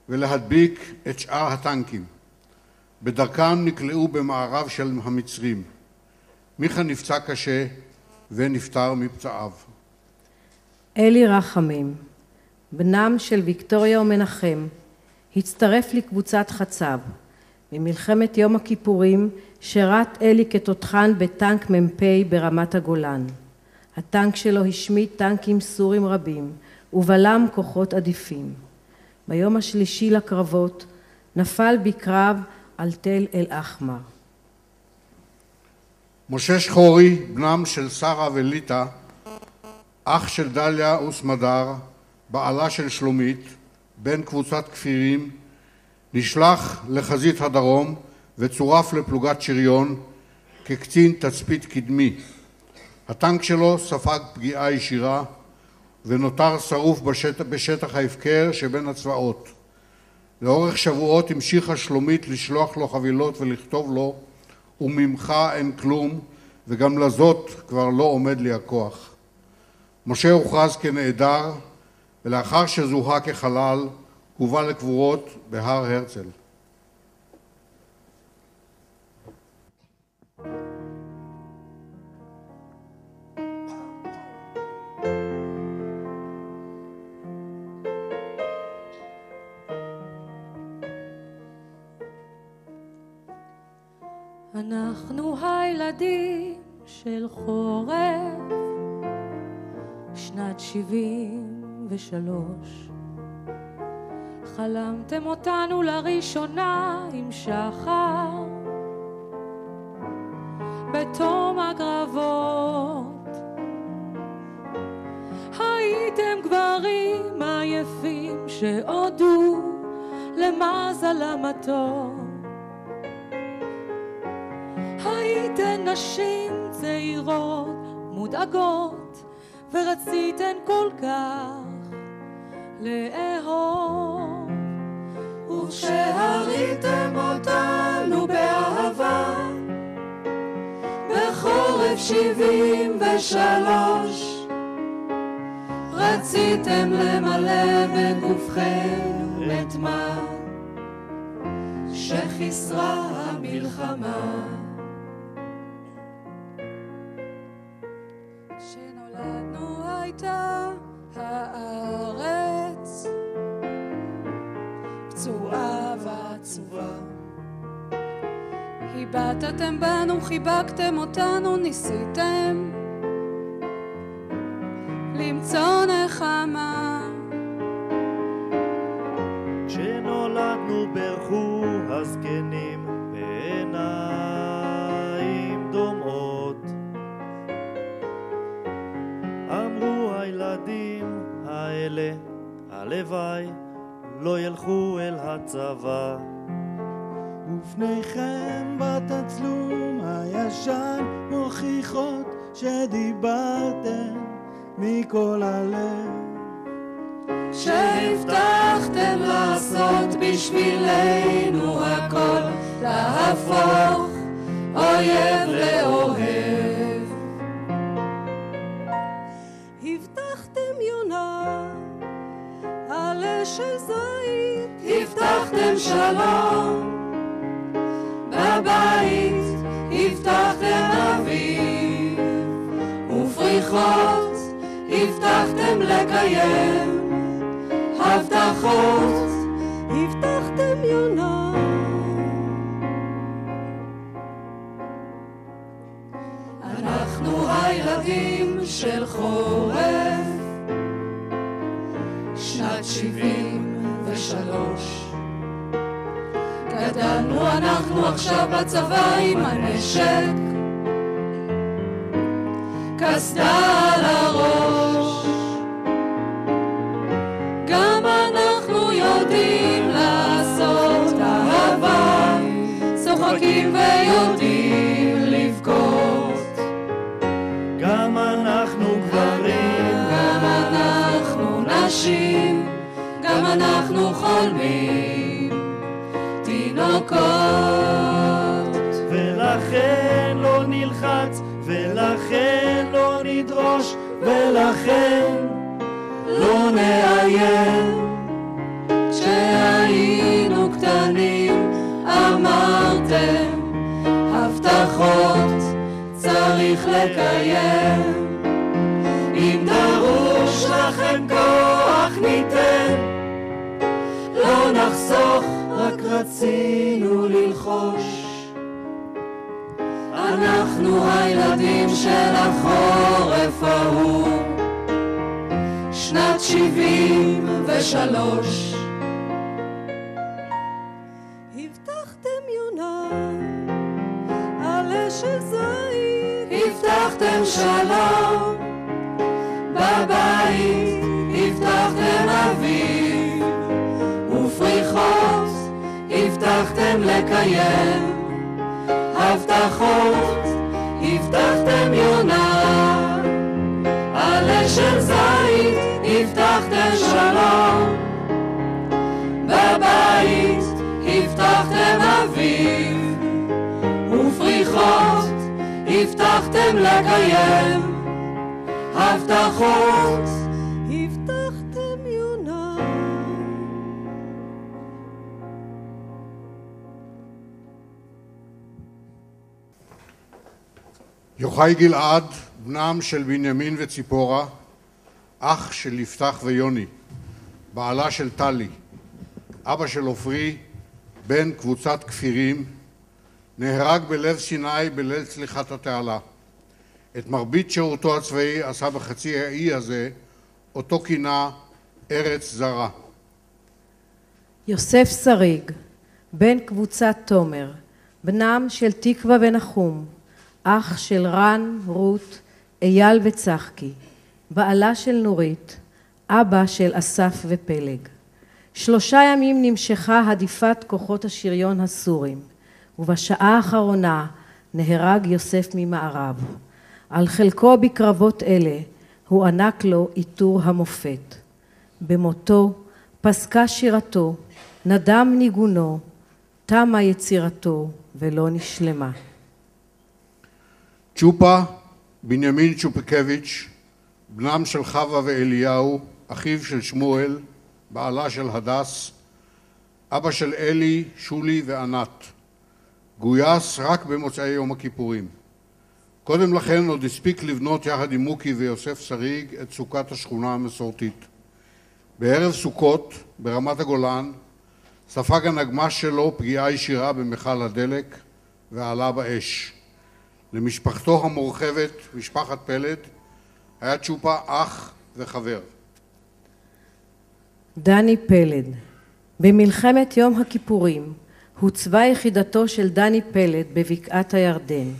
Speaker 3: ולהדביק את שאר הטנקים. בדרכם נקלעו במערב של המצרים. מיכה נפצע קשה ונפטר מפצעיו.
Speaker 4: אלי רחמים, בנם של ויקטוריה ומנחם, הצטרף לקבוצת חצב. במלחמת יום הכיפורים שירת אלי כתותחן בטנק מ"פ ברמת הגולן. הטנק שלו השמיד טנקים סורים רבים ובלם כוחות עדיפים. ביום השלישי לקרבות נפל בקרב על תל אל אחמר.
Speaker 3: משה שחורי, בנם של שרה וליטה, אח של דליה וסמדר, בעלה של שלומית, בן קבוצת כפירים, נשלח לחזית הדרום וצורף לפלוגת שריון כקצין תצפית קדמי. הטנק שלו ספג פגיעה ישירה ונותר שרוף בשטח ההפקר שבין הצבאות. לאורך שבועות המשיכה שלומית לשלוח לו חבילות ולכתוב לו, וממך אין כלום, וגם לזאת כבר לא עומד לי הכוח. משה הוכרז כנעדר, ולאחר שזוהה כחלל, הובא לקבורות בהר הרצל.
Speaker 10: אנחנו הילדים של חורף, שנת 73. חלמתם אותנו לראשונה עם שחר, בתום הקרבות. הייתם כבר כשהודו למזל המתוק. הייתן נשים צעירות מודאגות ורציתן כל כך לאהוב,
Speaker 2: וכשהריתם אותנו באהבה בחורף 73 רציתם למלא בגופכם את מה שחיסרה המלחמה.
Speaker 10: כשנולדנו הייתה הארץ פצועה ועצובה, היבטתם בנו, חיבקתם אותנו, ניסיתם למצוא נחמה.
Speaker 11: כשנולדנו ברכו הזקנים בעיניים דומעות, אמרו הילדים האלה הלוואי לא ילכו אל הצבא.
Speaker 13: ופניכם בתצלום הישן מוכיחות שדיברתם מכל הלב,
Speaker 2: כשהבטחתם לעשות בשבילנו הכל, להפוך אויב לאוהב.
Speaker 10: הבטחתם יונה עלה של זית,
Speaker 2: הבטחתם שלום בבית, הבטחתם אביב ופריחות, הבטחתם לקיים הבטחות,
Speaker 10: הבטחתם יונה.
Speaker 2: אנחנו הילדים של חורף שנת 73, גדלנו אנחנו עכשיו בצבא עם הנשק, קסדה על הראש, גם אנחנו יודעים לעשות אהבה, צוחקים ויודעים לבכות,
Speaker 11: גם אנחנו גברים,
Speaker 2: גם אנחנו נשים, גם אנחנו חולמים תינוקות,
Speaker 11: ולכן לא נלחץ, ולכן לא נדרוש, ולכן
Speaker 2: לא נאיים. כשהיינו קטנים אמרתם הבטחות צריך לקיים, אם דרוש לכם כוח ניתן, לא נחסוך, רק רצינו ללחוש. אנחנו הילדים של החורף ההוא שנת 73,
Speaker 10: הבטחתם יונה עלה של זית,
Speaker 2: הבטחתם שלום בבית, הבטחתם אביב ופריחות, הבטחתם לקיים הבטחות, הבטחתם יונה עלה של זית, הבטחתם שלום בבית, הבטחתם אביב ופריחות, הבטחתם לקיים הבטחות,
Speaker 10: הבטחתם יונה.
Speaker 3: יוחאי גלעד, בנם של בנימין וציפורה, אח של יפתח ויוני, בעלה של טלי, אבא של עופרי, בן קבוצת כפירים, נהרג בלב סיני בליל צליחת התעלה. את מרבית שירותו הצבאי עשה בחצי האי הזה, אותו כינה ארץ זרה.
Speaker 4: יוסף שריג, בן קבוצת תומר, בנם של תקווה ונחום, אח של רן, רות, אייל וצחקי, בעלה של נורית, אבא של אסף ופלג. 3 ימים נמשכה הדיפת כוחות השריון הסורים, ובשעה האחרונה נהרג יוסף ממערב. על חלקו בקרבות אלה הוענק לו עיטור המופת. במותו פסקה שירתו, נדם ניגונו, תמה יצירתו ולא נשלמה.
Speaker 3: צ'ופה, בנימין צ'ופקביץ', בנם של חווה ואליהו, אחיו של שמואל, בעלה של הדס, אבא של אלי, שולי וענת. גויס רק במוצאי יום הכיפורים. קודם לכן עוד הספיק לבנות יחד עם מוקי ויוסף שריג את סוכת השכונה המסורתית. בערב סוכות, ברמת הגולן, ספג הנגמ"ש שלו פגיעה ישירה במכל הדלק ועלה באש. למשפחתו המורחבת, משפחת פלד, היה צ'ופה אח וחבר.
Speaker 4: דני פלד. במלחמת יום הכיפורים הוצבה יחידתו של דני פלד בבקעת הירדן.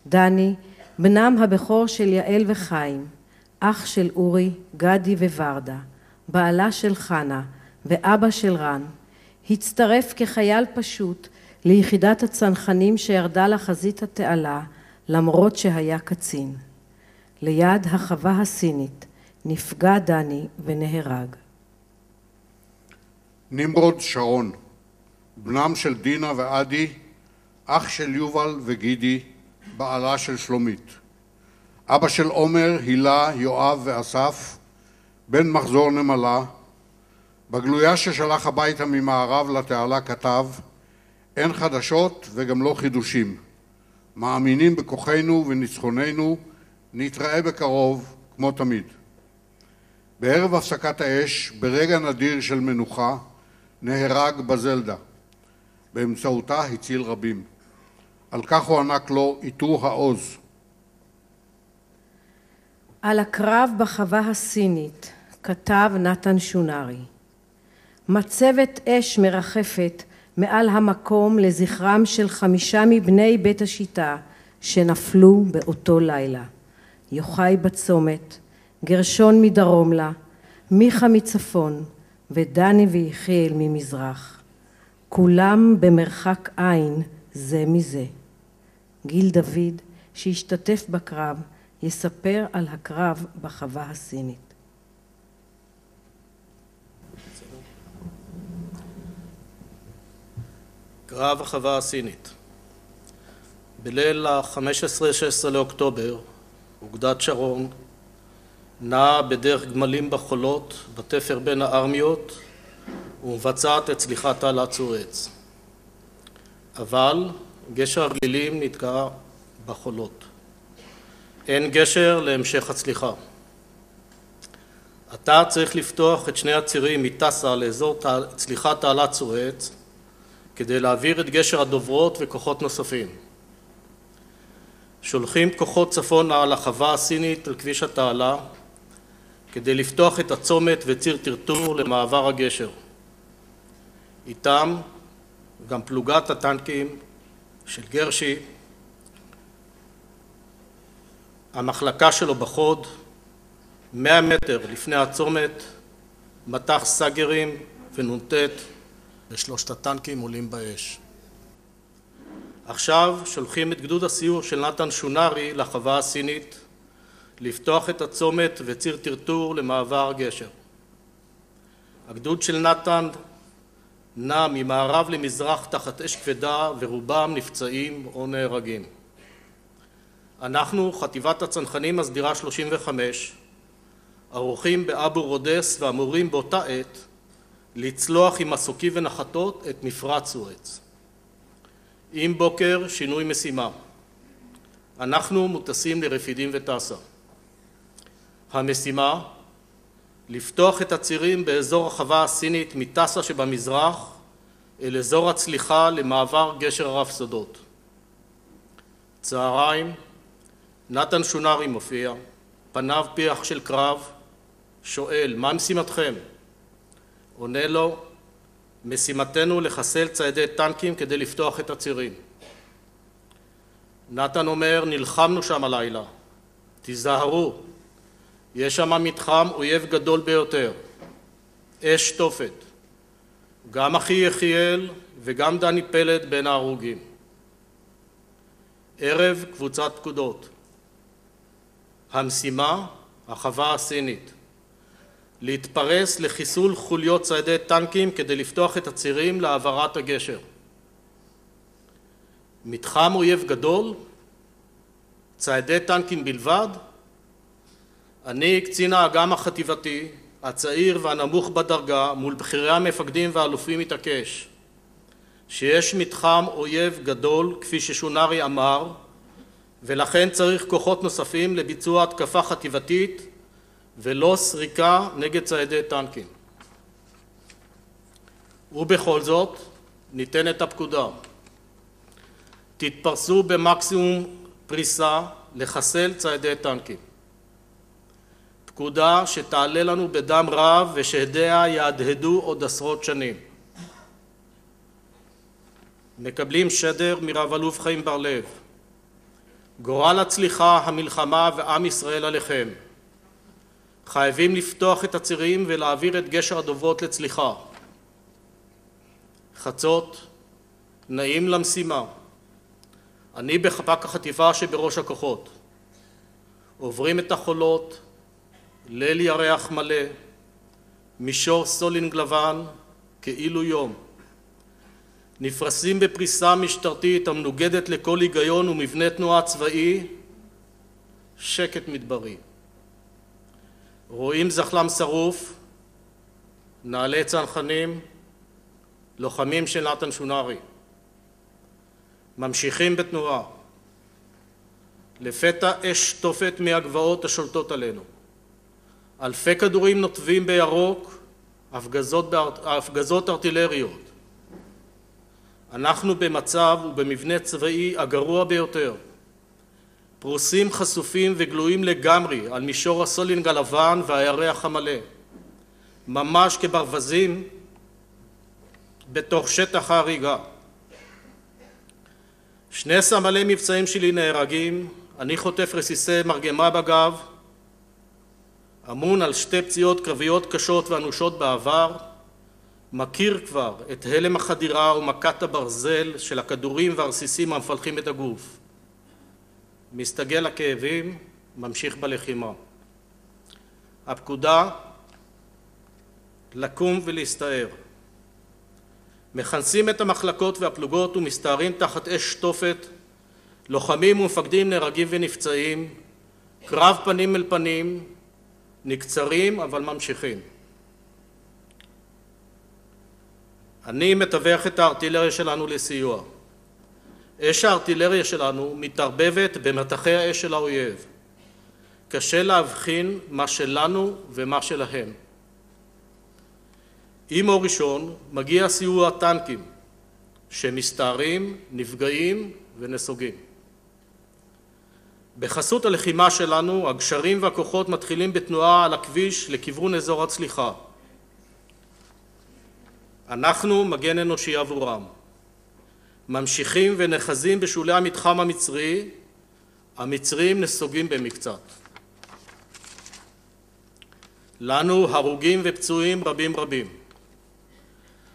Speaker 4: דני, בנם הבכור של יעל וחיים, אח של אורי, גדי וורדה, בעלה של חנה ואבא של רן, הצטרף כחייל פשוט ליחידת הצנחנים שירדה לחזית התעלה למרות שהיה קצין. ליד החווה הסינית נפגע דני ונהרג.
Speaker 3: נמרוד שרון, בנם של דינה ועדי, אח של יובל וגידי, בעלה של שלומית. אבא של עומר, הילה, יואב ואסף, בן מחזור נמלה. בגלויה ששלח הביתה ממערב לתעלה כתב, אין חדשות וגם לא חידושים. מאמינים בכוחנו וניצחוננו, נתראה בקרוב כמו תמיד. בערב הפסקת האש, ברגע נדיר של מנוחה, נהרג בזלדה. באמצעותה הציל רבים. על כך הוענק לו עיטור העוז.
Speaker 4: על הקרב בחווה הסינית כתב נתן שונרי. מצבת אש מרחפת מעל המקום לזכרם של 5 מבני בית השיטה שנפלו באותו לילה. יוחאי בצומת, גרשון מדרום לה, מיכה מצפון ודני ויחיאל ממזרח. כולם במרחק עין זה מזה. גיל דוד, שהשתתף בקרב, יספר על הקרב בחווה הסינית.
Speaker 14: קרב החווה הסינית. בליל ה-15-16 לאוקטובר, אוגדת שרון נעה בדרך גמלים בחולות, בתפר בין הארמיות, ומבצעת את צליחת תעלת סואץ. אבל גשר הגלילים נתקע בחולות. אין גשר להמשך הצליחה. אתה צריך לפתוח את 2 הצירים מטסה לאזור צליחת תעלת סואץ, כדי להעביר את גשר הדוברות וכוחות נוספים. שולחים כוחות צפונה על החווה הסינית על כביש התעלה, כדי לפתוח את הצומת וציר טרטור למעבר הגשר. איתם גם פלוגת הטנקים של גרשי, המחלקה שלו בחוד, 100 מטר לפני הצומת, מטח סגרים ונונטט, ו3 הטנקים עולים באש. עכשיו שולחים את גדוד הסיור של נתן שונרי לחווה הסינית, לפתוח את הצומת וציר טרטור למעבר גשר. הגדוד של נתן נע ממערב למזרח תחת אש כבדה ורובם נפצעים או נהרגים. אנחנו, חטיבת הצנחנים הסדירה 35, ערוכים באבו רודס ואמורים באותה עת לצלוח עם מסוקים ונחתות את מפרץ סואץ. עם בוקר שינוי משימה. אנחנו מוטסים לרפידים וטסה. המשימה, לפתוח את הצירים באזור החווה הסינית מטסה שבמזרח אל אזור הצליחה למעבר גשר הרפסודות. צהריים, נתן שונרי מופיע, פניו פיח של קרב, שואל, מה משימתכם? עונה לו, משימתנו לחסל ציידי טנקים כדי לפתוח את הצירים. נתן אומר, נלחמנו שם הלילה, תיזהרו, יש שם מתחם אויב גדול ביותר, אש תופת, גם אחי יחיאל וגם דני פלד בין ההרוגים. ערב קבוצת פקודות. המשימה, החווה הסינית. להתפרס לחיסול חוליות ציידי טנקים כדי לפתוח את הצירים להעברת הגשר. מתחם אויב גדול, ציידי טנקים בלבד. אני, קצין האג"ם החטיבתי, הצעיר והנמוך בדרגה, מול בכירי המפקדים והאלופים מתעקש שיש מתחם אויב גדול, כפי ששונרי אמר, ולכן צריך כוחות נוספים לביצוע התקפה חטיבתית ולא סריקה נגד ציידי טנקים. ובכל זאת ניתן את הפקודה. תתפרסו במקסימום פריסה לחסל ציידי טנקים. פקודה שתעלה לנו בדם רב ושהדיה יהדהדו עוד עשרות שנים. מקבלים שדר מרב אלוף חיים בר-לב. גורל הצליחה, המלחמה ועם ישראל עליכם. חייבים לפתוח את הצירים ולהעביר את גשר הדוברות לצליחה. חצות, נעים למשימה. אני בחפ"ק החטיבה שבראש הכוחות. עוברים את החולות, ליל ירח מלא, מישור סולינג לבן, כאילו יום. נפרסים בפריסה משטרתית המנוגדת לכל היגיון ומבנה תנועה צבאי, שקט מדברי. רואים זחלם שרוף, נעלי צנחנים, לוחמים של נתן שונרי. ממשיכים בתנועה. לפתע אש תופת מהגבעות השולטות עלינו. אלפי כדורים נוטבים בירוק, הפגזות ארטילריות. אנחנו במצב ובמבנה צבאי הגרוע ביותר. פרוסים חשופים וגלויים לגמרי על מישור הסולינג הלבן והירח המלא. ממש כברווזים בתוך שטח ההריגה. 2 סמלי מבצעים שלי נהרגים, אני חוטף רסיסי מרגמה בגב, אמון על 2 פציעות קרביות קשות ואנושות בעבר, מכיר כבר את הלם החדירה ומכת הברזל של הכדורים והרסיסים המפלחים את הגוף. מסתגל לכאבים, ממשיך בלחימה. הפקודה, לקום ולהסתער. מכנסים את המחלקות והפלוגות ומסתערים תחת אש תופת, לוחמים ומפקדים נהרגים ונפצעים, קרב פנים אל פנים, נקצרים אבל ממשיכים. אני מתווך את הארטילריה שלנו לסיוע. אש הארטילריה שלנו מתערבבת במטחי האש של האויב. קשה להבחין מה שלנו ומה שלהם. עם אור ראשון מגיע סיוע הטנקים שמסתערים, נפגעים ונסוגים. בחסות הלחימה שלנו הגשרים והכוחות מתחילים בתנועה על הכביש לכיוון אזור הצליחה. אנחנו מגן אנושי עבורם. ממשיכים ונחזים בשולי המתחם המצרי, המצרים נסוגים במקצת. לנו הרוגים ופצועים רבים רבים.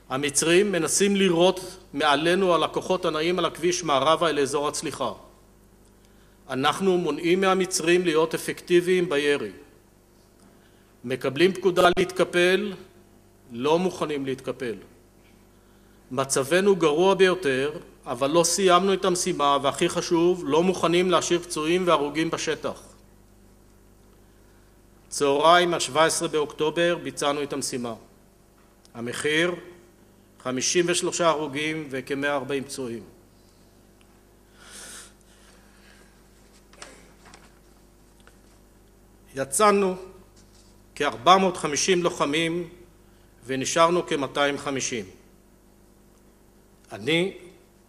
Speaker 14: המצרים מנסים לירות מעלינו על הכוחות הנעים על הכביש מערבה אל אזור הצליחה. אנחנו מונעים מהמצרים להיות אפקטיביים בירי. מקבלים פקודה להתקפל, לא מוכנים להתקפל. מצבנו גרוע ביותר, אבל לא סיימנו את המשימה, והכי חשוב, לא מוכנים להשאיר פצועים והרוגים בשטח. צהריים ה-17 באוקטובר ביצענו את המשימה. המחיר, 53 הרוגים וכ-140 פצועים. יצאנו כ-450 לוחמים ונשארנו כ-250. אני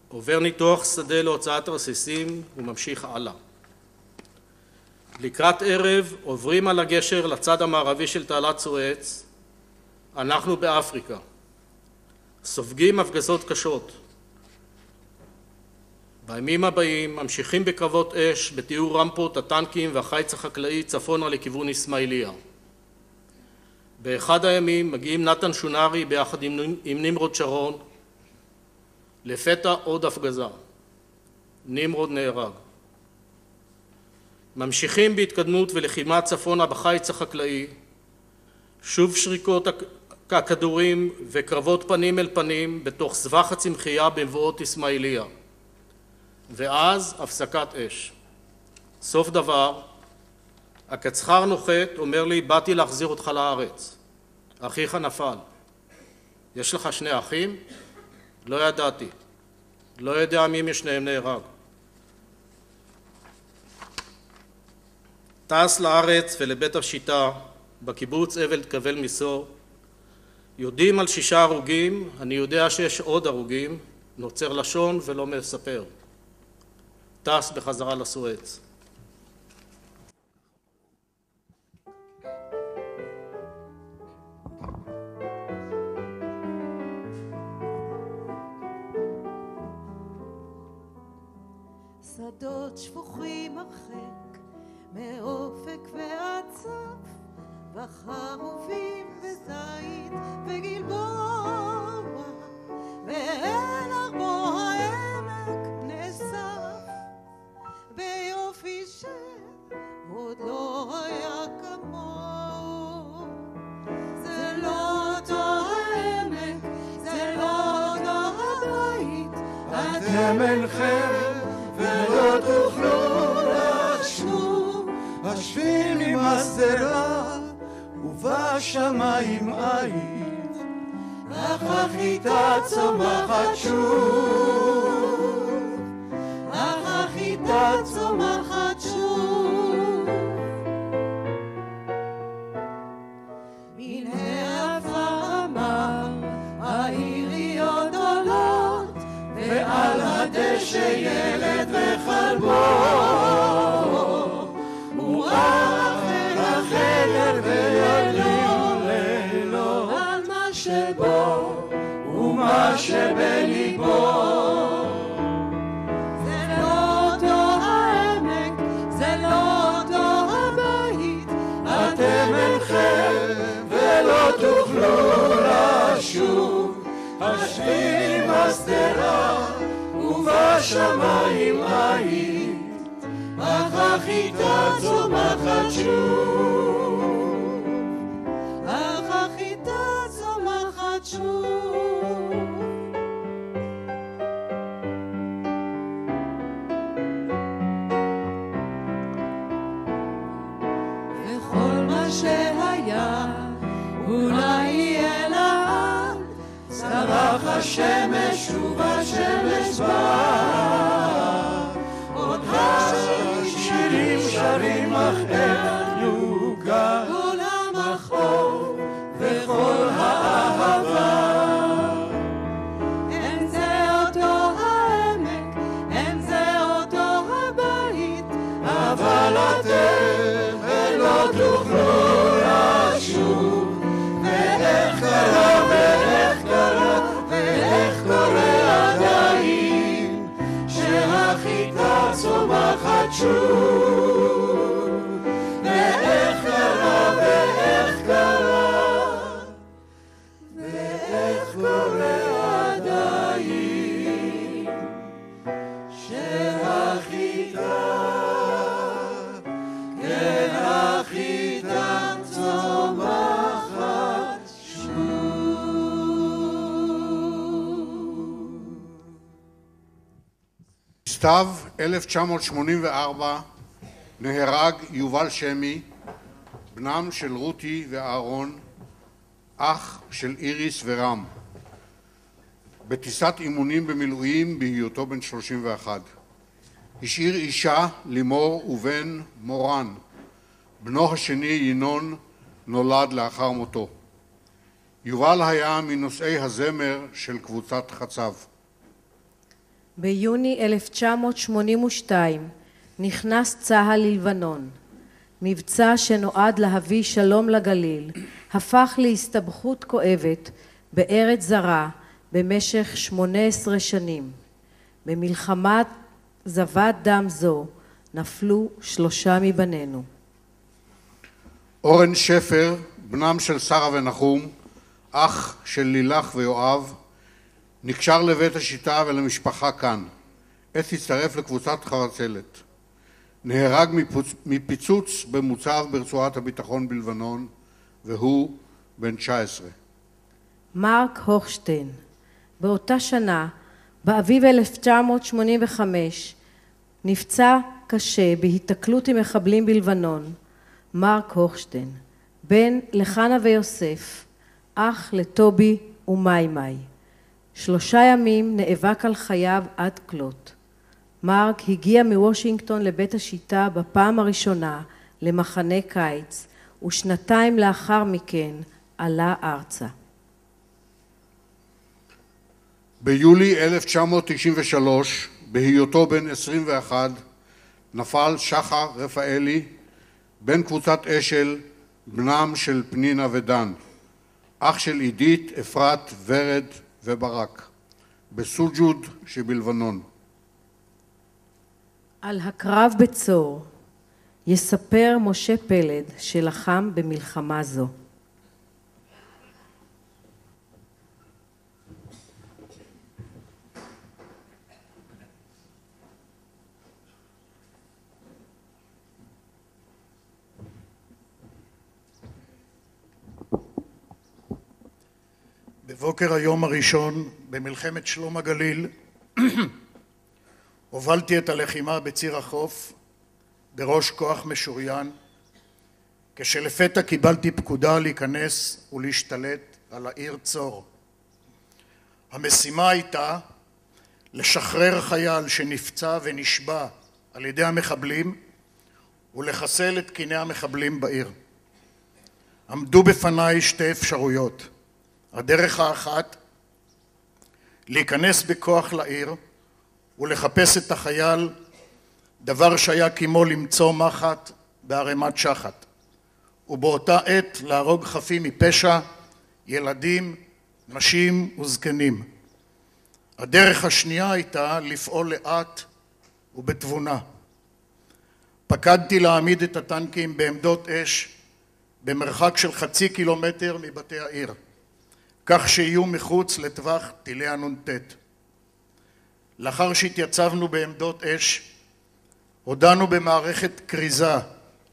Speaker 14: עובר ניתוח שדה להוצאת רסיסים וממשיך הלאה. לקראת ערב עוברים על הגשר לצד המערבי של תעלת סואץ. אנחנו באפריקה. סופגים הפגזות קשות. בימים הבאים ממשיכים בקרבות אש בתיאור רמפות הטנקים והחיץ החקלאי צפונה לכיוון אסמאעיליה. באחד הימים מגיעים נתן שונרי ביחד עם נמרוד שרון, לפתע עוד הפגזה. נמרוד נהרג. ממשיכים בהתקדמות ולחימה צפונה בחיץ החקלאי, שוב שריקות הכדורים וקרבות פנים אל פנים בתוך סבך הצמחייה במבואות אסמאעיליה. ואז הפסקת אש. סוף דבר, הקצחר נוחת, אומר לי, באתי להחזיר אותך לארץ. אחיך נפל. יש לך שני אחים? לא ידעתי. לא יודע מי משניהם נהרג. טס לארץ ולבית השיטה, בקיבוץ אבל תקבל מסור. יודעים על 6 הרוגים, אני יודע שיש עוד הרוגים, נוצר לשון ולא מספר. טס בחזרה לסואץ.
Speaker 12: שדות שפוכים הרחק מאופק ועד סף, וחרובים וזית וגלבוע, ואל ארבו העמק נאסף ביופי שעוד לא היה כמוהו. זה לא אותו העמק, זה לא אותו הבית,
Speaker 15: אתם אינכם ולא תוכלו לשוב, השביל ממסדרה ובשמיים עית, אך החיטה צומחת שוב,
Speaker 12: אך החיטה צומחת שוב. מן העפר אמר העיריות עולות, ועל הדשא ילד וחלבו, מואר החדר וידים לילות, על מה שבו ומה שבליבו. זה לא אותו העמק, זה לא אותו הבית,
Speaker 15: אתם אינכם ולא תוכלו לשוב, השביל מסדרה ובשמיים עית, אך החיטה צומחת שוב,
Speaker 12: אך החיטה צומחת שוב. וכל מה שהיה אולי יהיה לעד,
Speaker 15: זרח השמש ובשמש בא, עוד השירים שרים אך איך יוגע
Speaker 12: כל המחור
Speaker 15: וכל האהבה.
Speaker 12: אין זה אותו העמק, אין זה אותו הבית,
Speaker 15: אבל אתם לא תוכלו לשוב, ואיך קרה ואיך קרה ואיך קורה עדיין שהחיטה צומחת שוב, ואיך קרה ואיך קרה ואיך קורה עדיין שהחיטה, כן החיטה צומחת
Speaker 3: בסתיו 1984 נהרג יובל שמי, בנם של רותי ואהרון, אח של איריס ורם, בטיסת אימונים במילואים בהיותו בן 31. השאיר אישה לימור ובן מורן. בנו השני ינון נולד לאחר מותו. יובל היה מנושאי הזמר של קבוצת חצב.
Speaker 4: ביוני 1982 נכנס צה"ל ללבנון. מבצע שנועד להביא שלום לגליל הפך להסתבכות כואבת בארץ זרה במשך 18 שנים. במלחמת זבת דם זו נפלו 3 מבנינו.
Speaker 3: אורן שפר, בנם של שרה ונחום, אח של לילך ויואב, נקשר לבית השיטה ולמשפחה כאן. עת הצטרף לקבוצת חרצלת. נהרג מפיצוץ במוצב ברצועת הביטחון בלבנון, והוא בן 19.
Speaker 4: מרק הוכשטיין, באותה שנה, באביב 1985, נפצע קשה בהיתקלות עם מחבלים בלבנון. מרק הוכשטיין, בן לחנה ויוסף, אח לטובי ומיימי. 3 ימים נאבק על חייו עד כלות. מרק הגיע מוושינגטון לבית השיטה בפעם הראשונה למחנה קיץ, ושנתיים לאחר מכן עלה ארצה.
Speaker 3: ביולי 1993, בהיותו בן 21, נפל שחר רפאלי, בן קבוצת אשל, בנם של פנינה ודן, אח של עידית, אפרת, ורד וברק, בסוג'וד שבלבנון.
Speaker 4: על הקרב בצור יספר משה פלד שלחם במלחמה זו.
Speaker 16: בבוקר היום הראשון במלחמת שלום הגליל הובלתי את הלחימה בציר החוף בראש כוח משוריין, כשלפתע קיבלתי פקודה להיכנס ולהשתלט על העיר צור. המשימה הייתה לשחרר חייל שנפצע ונשבע על ידי המחבלים ולחסל את קיני המחבלים בעיר. עמדו בפניי 2 אפשרויות. הדרך האחת, להיכנס בכוח לעיר ולחפש את החייל, דבר שהיה כמו למצוא מחט בערימת שחת, ובאותה עת להרוג חפים מפשע, ילדים, נשים וזקנים. הדרך השנייה הייתה לפעול לאט ובתבונה. פקדתי להעמיד את הטנקים בעמדות אש במרחק של 0.5 קילומטר מבתי העיר, כך שיהיו מחוץ לטווח טילי הנ"ט. לאחר שהתייצבנו בעמדות אש, הודענו במערכת כריזה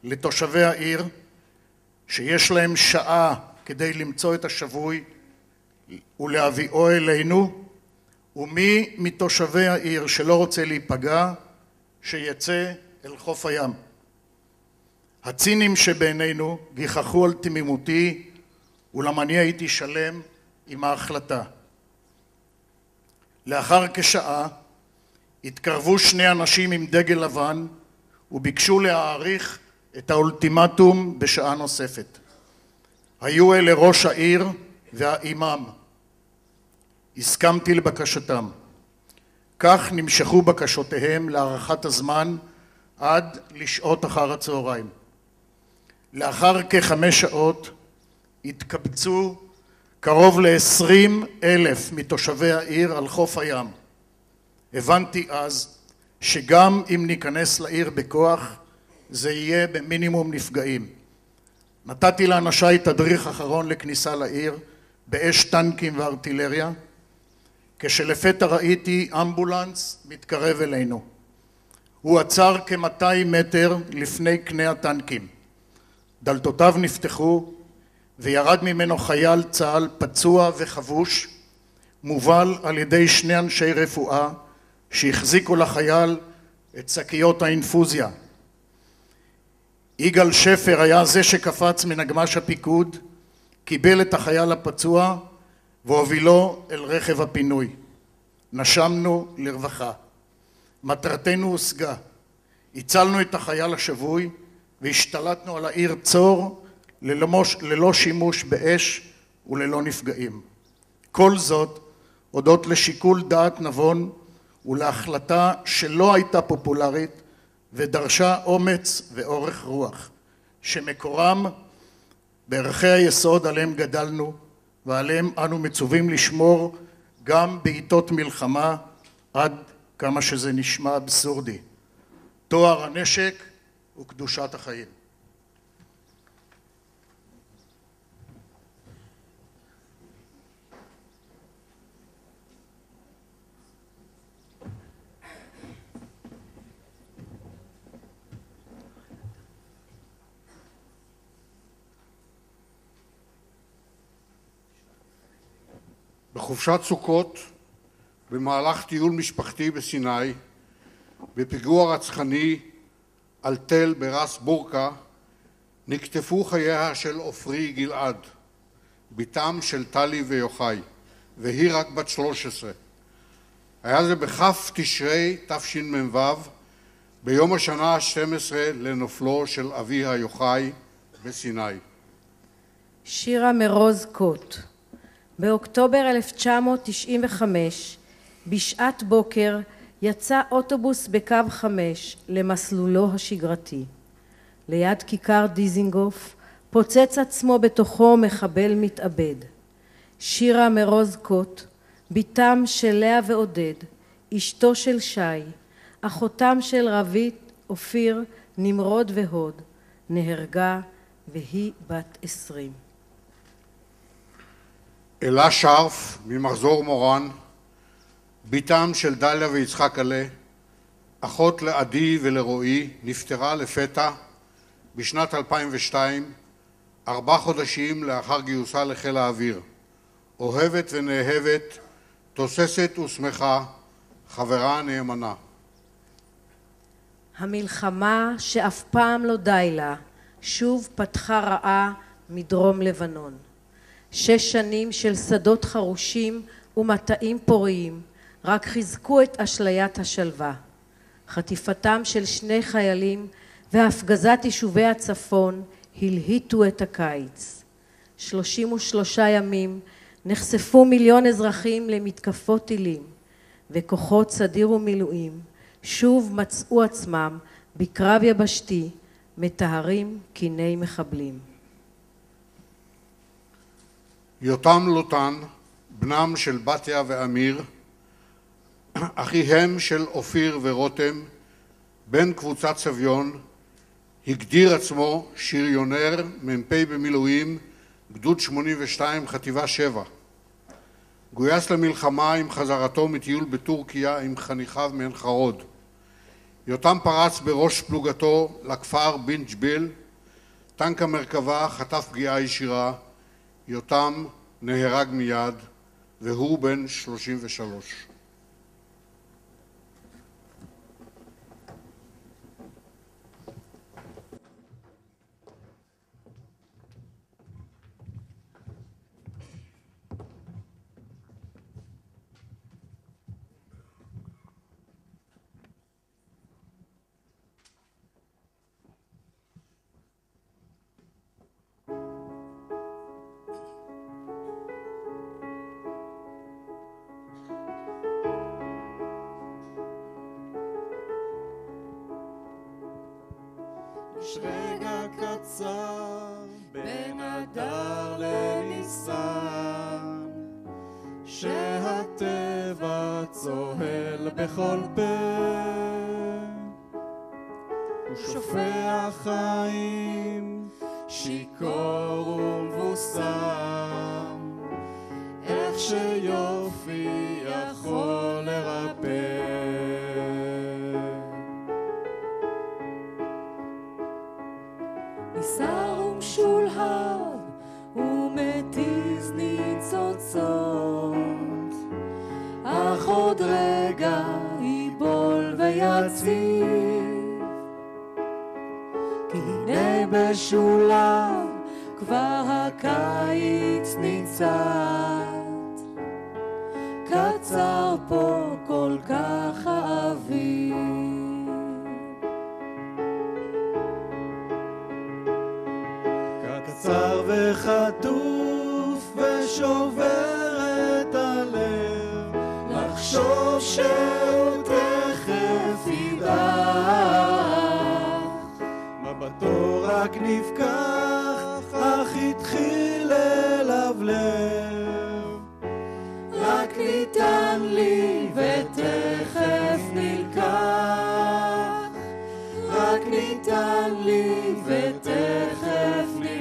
Speaker 16: לתושבי העיר שיש להם שעה כדי למצוא את השבוי ולהביאו אלינו, ומי מתושבי העיר שלא רוצה להיפגע, שיצא אל חוף הים. הצינים שבינינו גיחכו על תמימותי, אולם אני הייתי שלם עם ההחלטה. לאחר כשעה התקרבו 2 אנשים עם דגל לבן וביקשו להאריך את האולטימטום בשעה נוספת. היו אלה ראש העיר והאימאם. הסכמתי לבקשתם. כך נמשכו בקשותיהם להארכת הזמן עד לשעות אחר הצהריים. לאחר כ5 שעות התקבצו קרוב ל20,000 מתושבי העיר על חוף הים. הבנתי אז שגם אם ניכנס לעיר בכוח, זה יהיה במינימום נפגעים. נתתי לאנשיי תדריך אחרון לכניסה לעיר באש טנקים וארטילריה, כשלפתע ראיתי אמבולנס מתקרב אלינו. הוא עצר כ200 מטר לפני קני הטנקים. דלתותיו נפתחו וירד ממנו חייל צה"ל פצוע וחבוש, מובל על ידי 2 אנשי רפואה שהחזיקו לחייל את שקיות האינפוזיה. יגאל שפר היה זה שקפץ מנגמש הפיקוד, קיבל את החייל הפצוע והובילו אל רכב הפינוי. נשמנו לרווחה. מטרתנו הושגה. הצלנו את החייל השבוי והשתלטנו על העיר צור ללא שימוש באש וללא נפגעים. כל זאת הודות לשיקול דעת נבון ולהחלטה שלא הייתה פופולרית ודרשה אומץ ואורך רוח, שמקורם בערכי היסוד עליהם גדלנו ועליהם אנו מצווים לשמור גם בעיתות מלחמה, עד כמה שזה נשמע אבסורדי. טוהר הנשק וקדושת החיים.
Speaker 3: בחופשת סוכות, במהלך טיול משפחתי בסיני, בפיגוע רצחני על תל ברס בורקה, נקטפו חייה של עופרי גלעד, בתם של טלי ויוחאי, והיא רק בת 13. היה זה בכף תשרי תשמ"ו, ביום השנה ה-12 לנופלו של אביה יוחאי בסיני.
Speaker 4: שירה מרוז קוט. באוקטובר 1995, בשעת בוקר, יצא אוטובוס בקו 5 למסלולו השגרתי. ליד כיכר דיזינגוף פוצץ עצמו בתוכו מחבל מתאבד. שירה מרוז קוט, בתם של לאה ועודד, אשתו של שי, אחותם של רבית, אופיר, נמרוד והוד, נהרגה והיא בת 20.
Speaker 3: אלה שרף ממחזור מורן, בתם של דליה ויצחק עלה, אחות לעדי ולרועי, נפטרה לפתע בשנת 2002, 4 חודשים לאחר גיוסה לחיל האוויר. אוהבת ונאהבת, תוססת ושמחה, חברה נאמנה.
Speaker 4: המלחמה שאף פעם לא די לה, שוב פתחה רעה מדרום לבנון. 6 שנים של שדות חרושים ומטעים פוריים, רק חיזקו את אשליית השלווה. חטיפתם של 2 חיילים והפגזת יישובי הצפון הלהיטו את הקיץ. 33 ימים נחשפו מיליון אזרחים למתקפות טילים, וכוחות סדיר ומילואים שוב מצאו עצמם בקרב יבשתי, מטהרים קיני מחבלים.
Speaker 3: יותם לוטן, בנם של בתיה ואמיר, אחיהם של אופיר ורותם, בן קבוצת סביון, הגדיר עצמו שריונר, מ"פ במילואים, גדוד 82, חטיבה 7. גויס למלחמה עם חזרתו מטיול בטורקיה עם חניכיו מעין חרוד. יותם פרץ בראש פלוגתו לכפר בן ג'ביל, טנק המרכבה חטף פגיעה ישירה, יותם נהרג מיד והוא בן 33.
Speaker 15: יש רגע קצר בין אדר לניסן, שהטבע צוהל בכל פה, הוא שופע חיים שיכור ומבוסם, איך שיופי יכול לרפא.
Speaker 10: ניסר ומשולהב ומתיז ניצוצות, אך עוד רגע ייבול ויציב, כי הנה בשולב כבר הקיץ ניצת, קצר פה כל כך האביב.
Speaker 13: קצר וחטוף ושובר את הלב,
Speaker 15: לחשוב שהוא תכף ידח,
Speaker 13: מבטו רק נפקח אך התחיל ללבלב,
Speaker 15: רק ניתן לי ותכף נלקח, רק ניתן לי ותכף נלקח.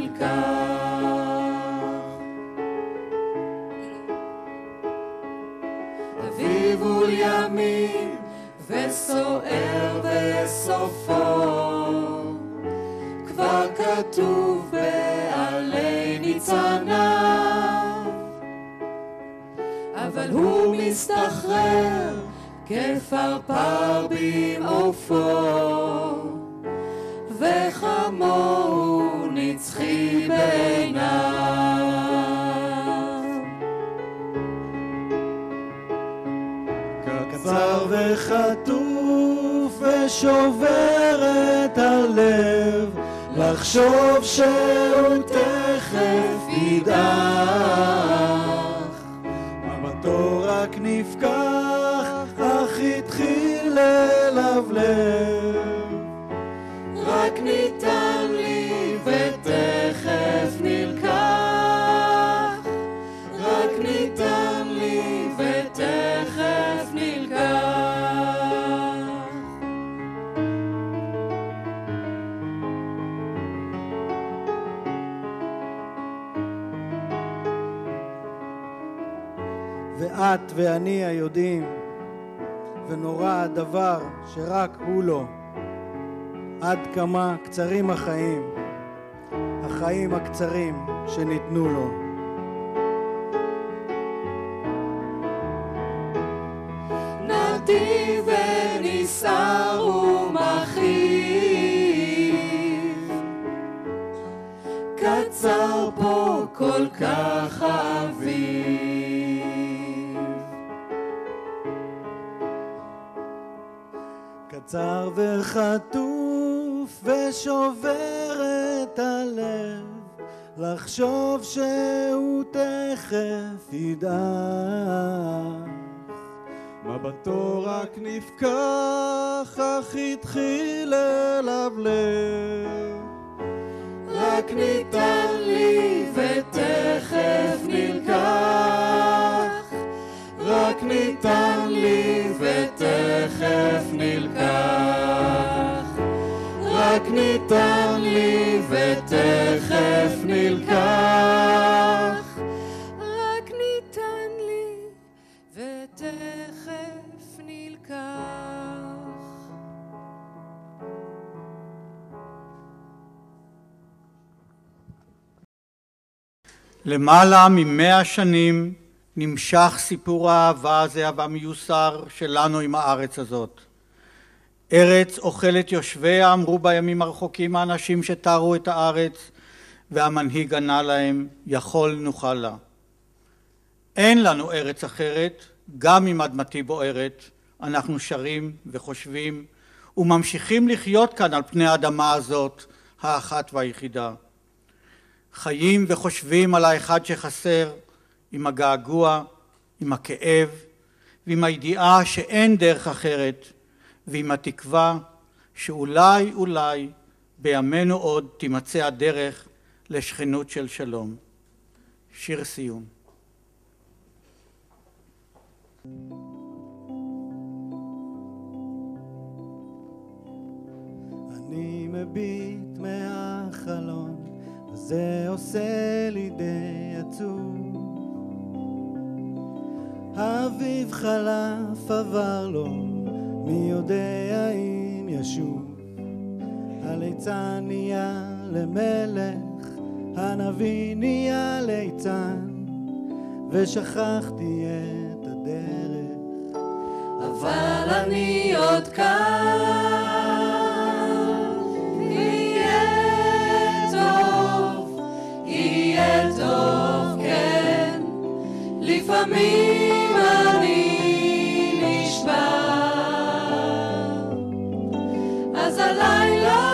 Speaker 15: אביב הוא ימים וסוער בסופו, כבר כתוב בעלי ניצניו, אבל הוא מסתחרר כפרפר במעופו, וכמוהו נצחי בעיניו.
Speaker 13: קצר וחטוף ושובר את הלב, לחשוב שהוא תכף ידעך, מבטו רק נפקח, אך התחיל ללבלב.
Speaker 15: רק ניתן לי ותכף נלקח, רק ניתן לי ותכף נלקח.
Speaker 13: ואת ואני היודעים, ונורא הדבר שרק הוא לא, עד כמה קצרים החיים, החיים הקצרים שניתנו לו.
Speaker 15: נדיב ונסער ומכאיב, קצר פה כל כך אביב.
Speaker 13: קצר וחטוף ושובר את הלב, לחשוב שהוא תכף ידעך, מבטו רק נפקח, אך התחיל ללבלב.
Speaker 15: רק ניתן לי ותכף נלקח, רק ניתן לי ותכף נלקח, רק ניתן לי ותכף נלקח, רק ניתן לי ותכף נלקח.
Speaker 1: למעלה מ100 שנים נמשך סיפור האהבה הזה והמיוסר שלנו עם הארץ הזאת. ארץ אוכלת יושביה, אמרו בימים הרחוקים האנשים שתארו את הארץ, והמנהיג ענה להם, יכול נוכל לה. אין לנו ארץ אחרת, גם אם אדמתי בוערת, אנחנו שרים וחושבים וממשיכים לחיות כאן על פני האדמה הזאת, האחת והיחידה. חיים וחושבים על האחד שחסר, עם הגעגוע, עם הכאב, ועם הידיעה שאין דרך אחרת, ועם התקווה שאולי בימינו עוד תימצא הדרך לשכנות של שלום. שיר סיום.
Speaker 13: אני מביט מהחלון, וזה עושה לי די עצוב. האביב חלף עבר לו, מי יודע אם ישוב. הליצן נהיה למלך, הנביא נהיה ליצן, ושכחתי את הדרך.
Speaker 15: אבל אני עוד כאן, יהיה טוב, כן, לפעמים אני נשבר, אז הלילה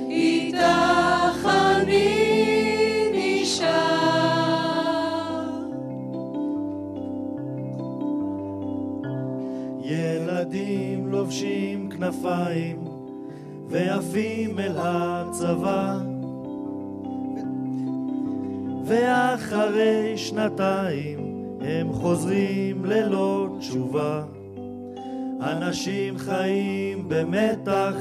Speaker 15: איתך אני נשאר.
Speaker 11: ילדים לובשים כנפיים ועפים אל הצבא, ואחרי שנתיים הם חוזרים ללא תשובה. אנשים חיים במתח,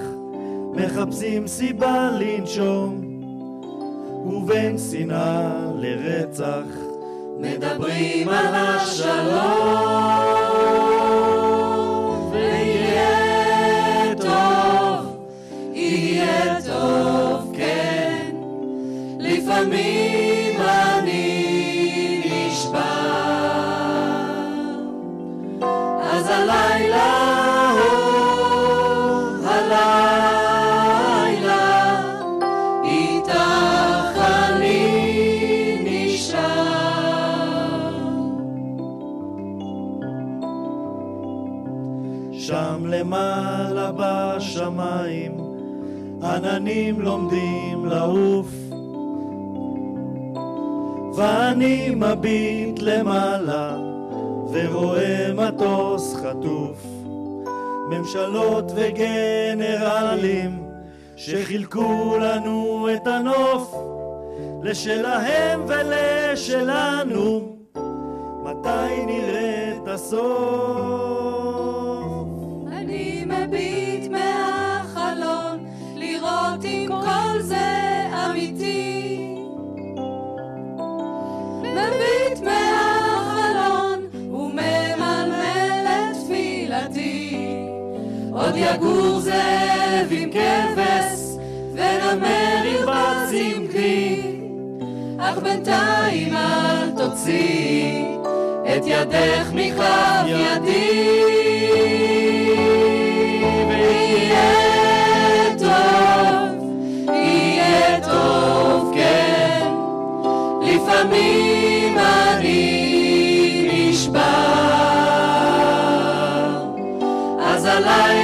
Speaker 11: מחפשים סיבה לנשום, ובין שנאה לרצח
Speaker 15: מדברים על השלום. ויהיה טוב, כן, לפעמים לפעמים אני נשבר, אז הלילה הוא הלילה, איתך אני נשאר.
Speaker 11: שם למעלה בשמיים עננים לומדים לעוף, ואני מביט למעלה ורואה מטוס חטוף, ממשלות וגנרלים שחילקו לנו את הנוף, לשלהם ולשלנו, מתי נראה את הסוף?
Speaker 15: אני מביט מהחלון לראות אם כל זה אמיתי, מביט מהחלון וממלמל את תפילתי, עוד יגור זאב עם כבש ונמר ירבץ עם גדי, אך בינתיים אל תוציא את ידך מכף ידי, ויהיה טוב, כן, לפעמים אני נשבר, אז עליי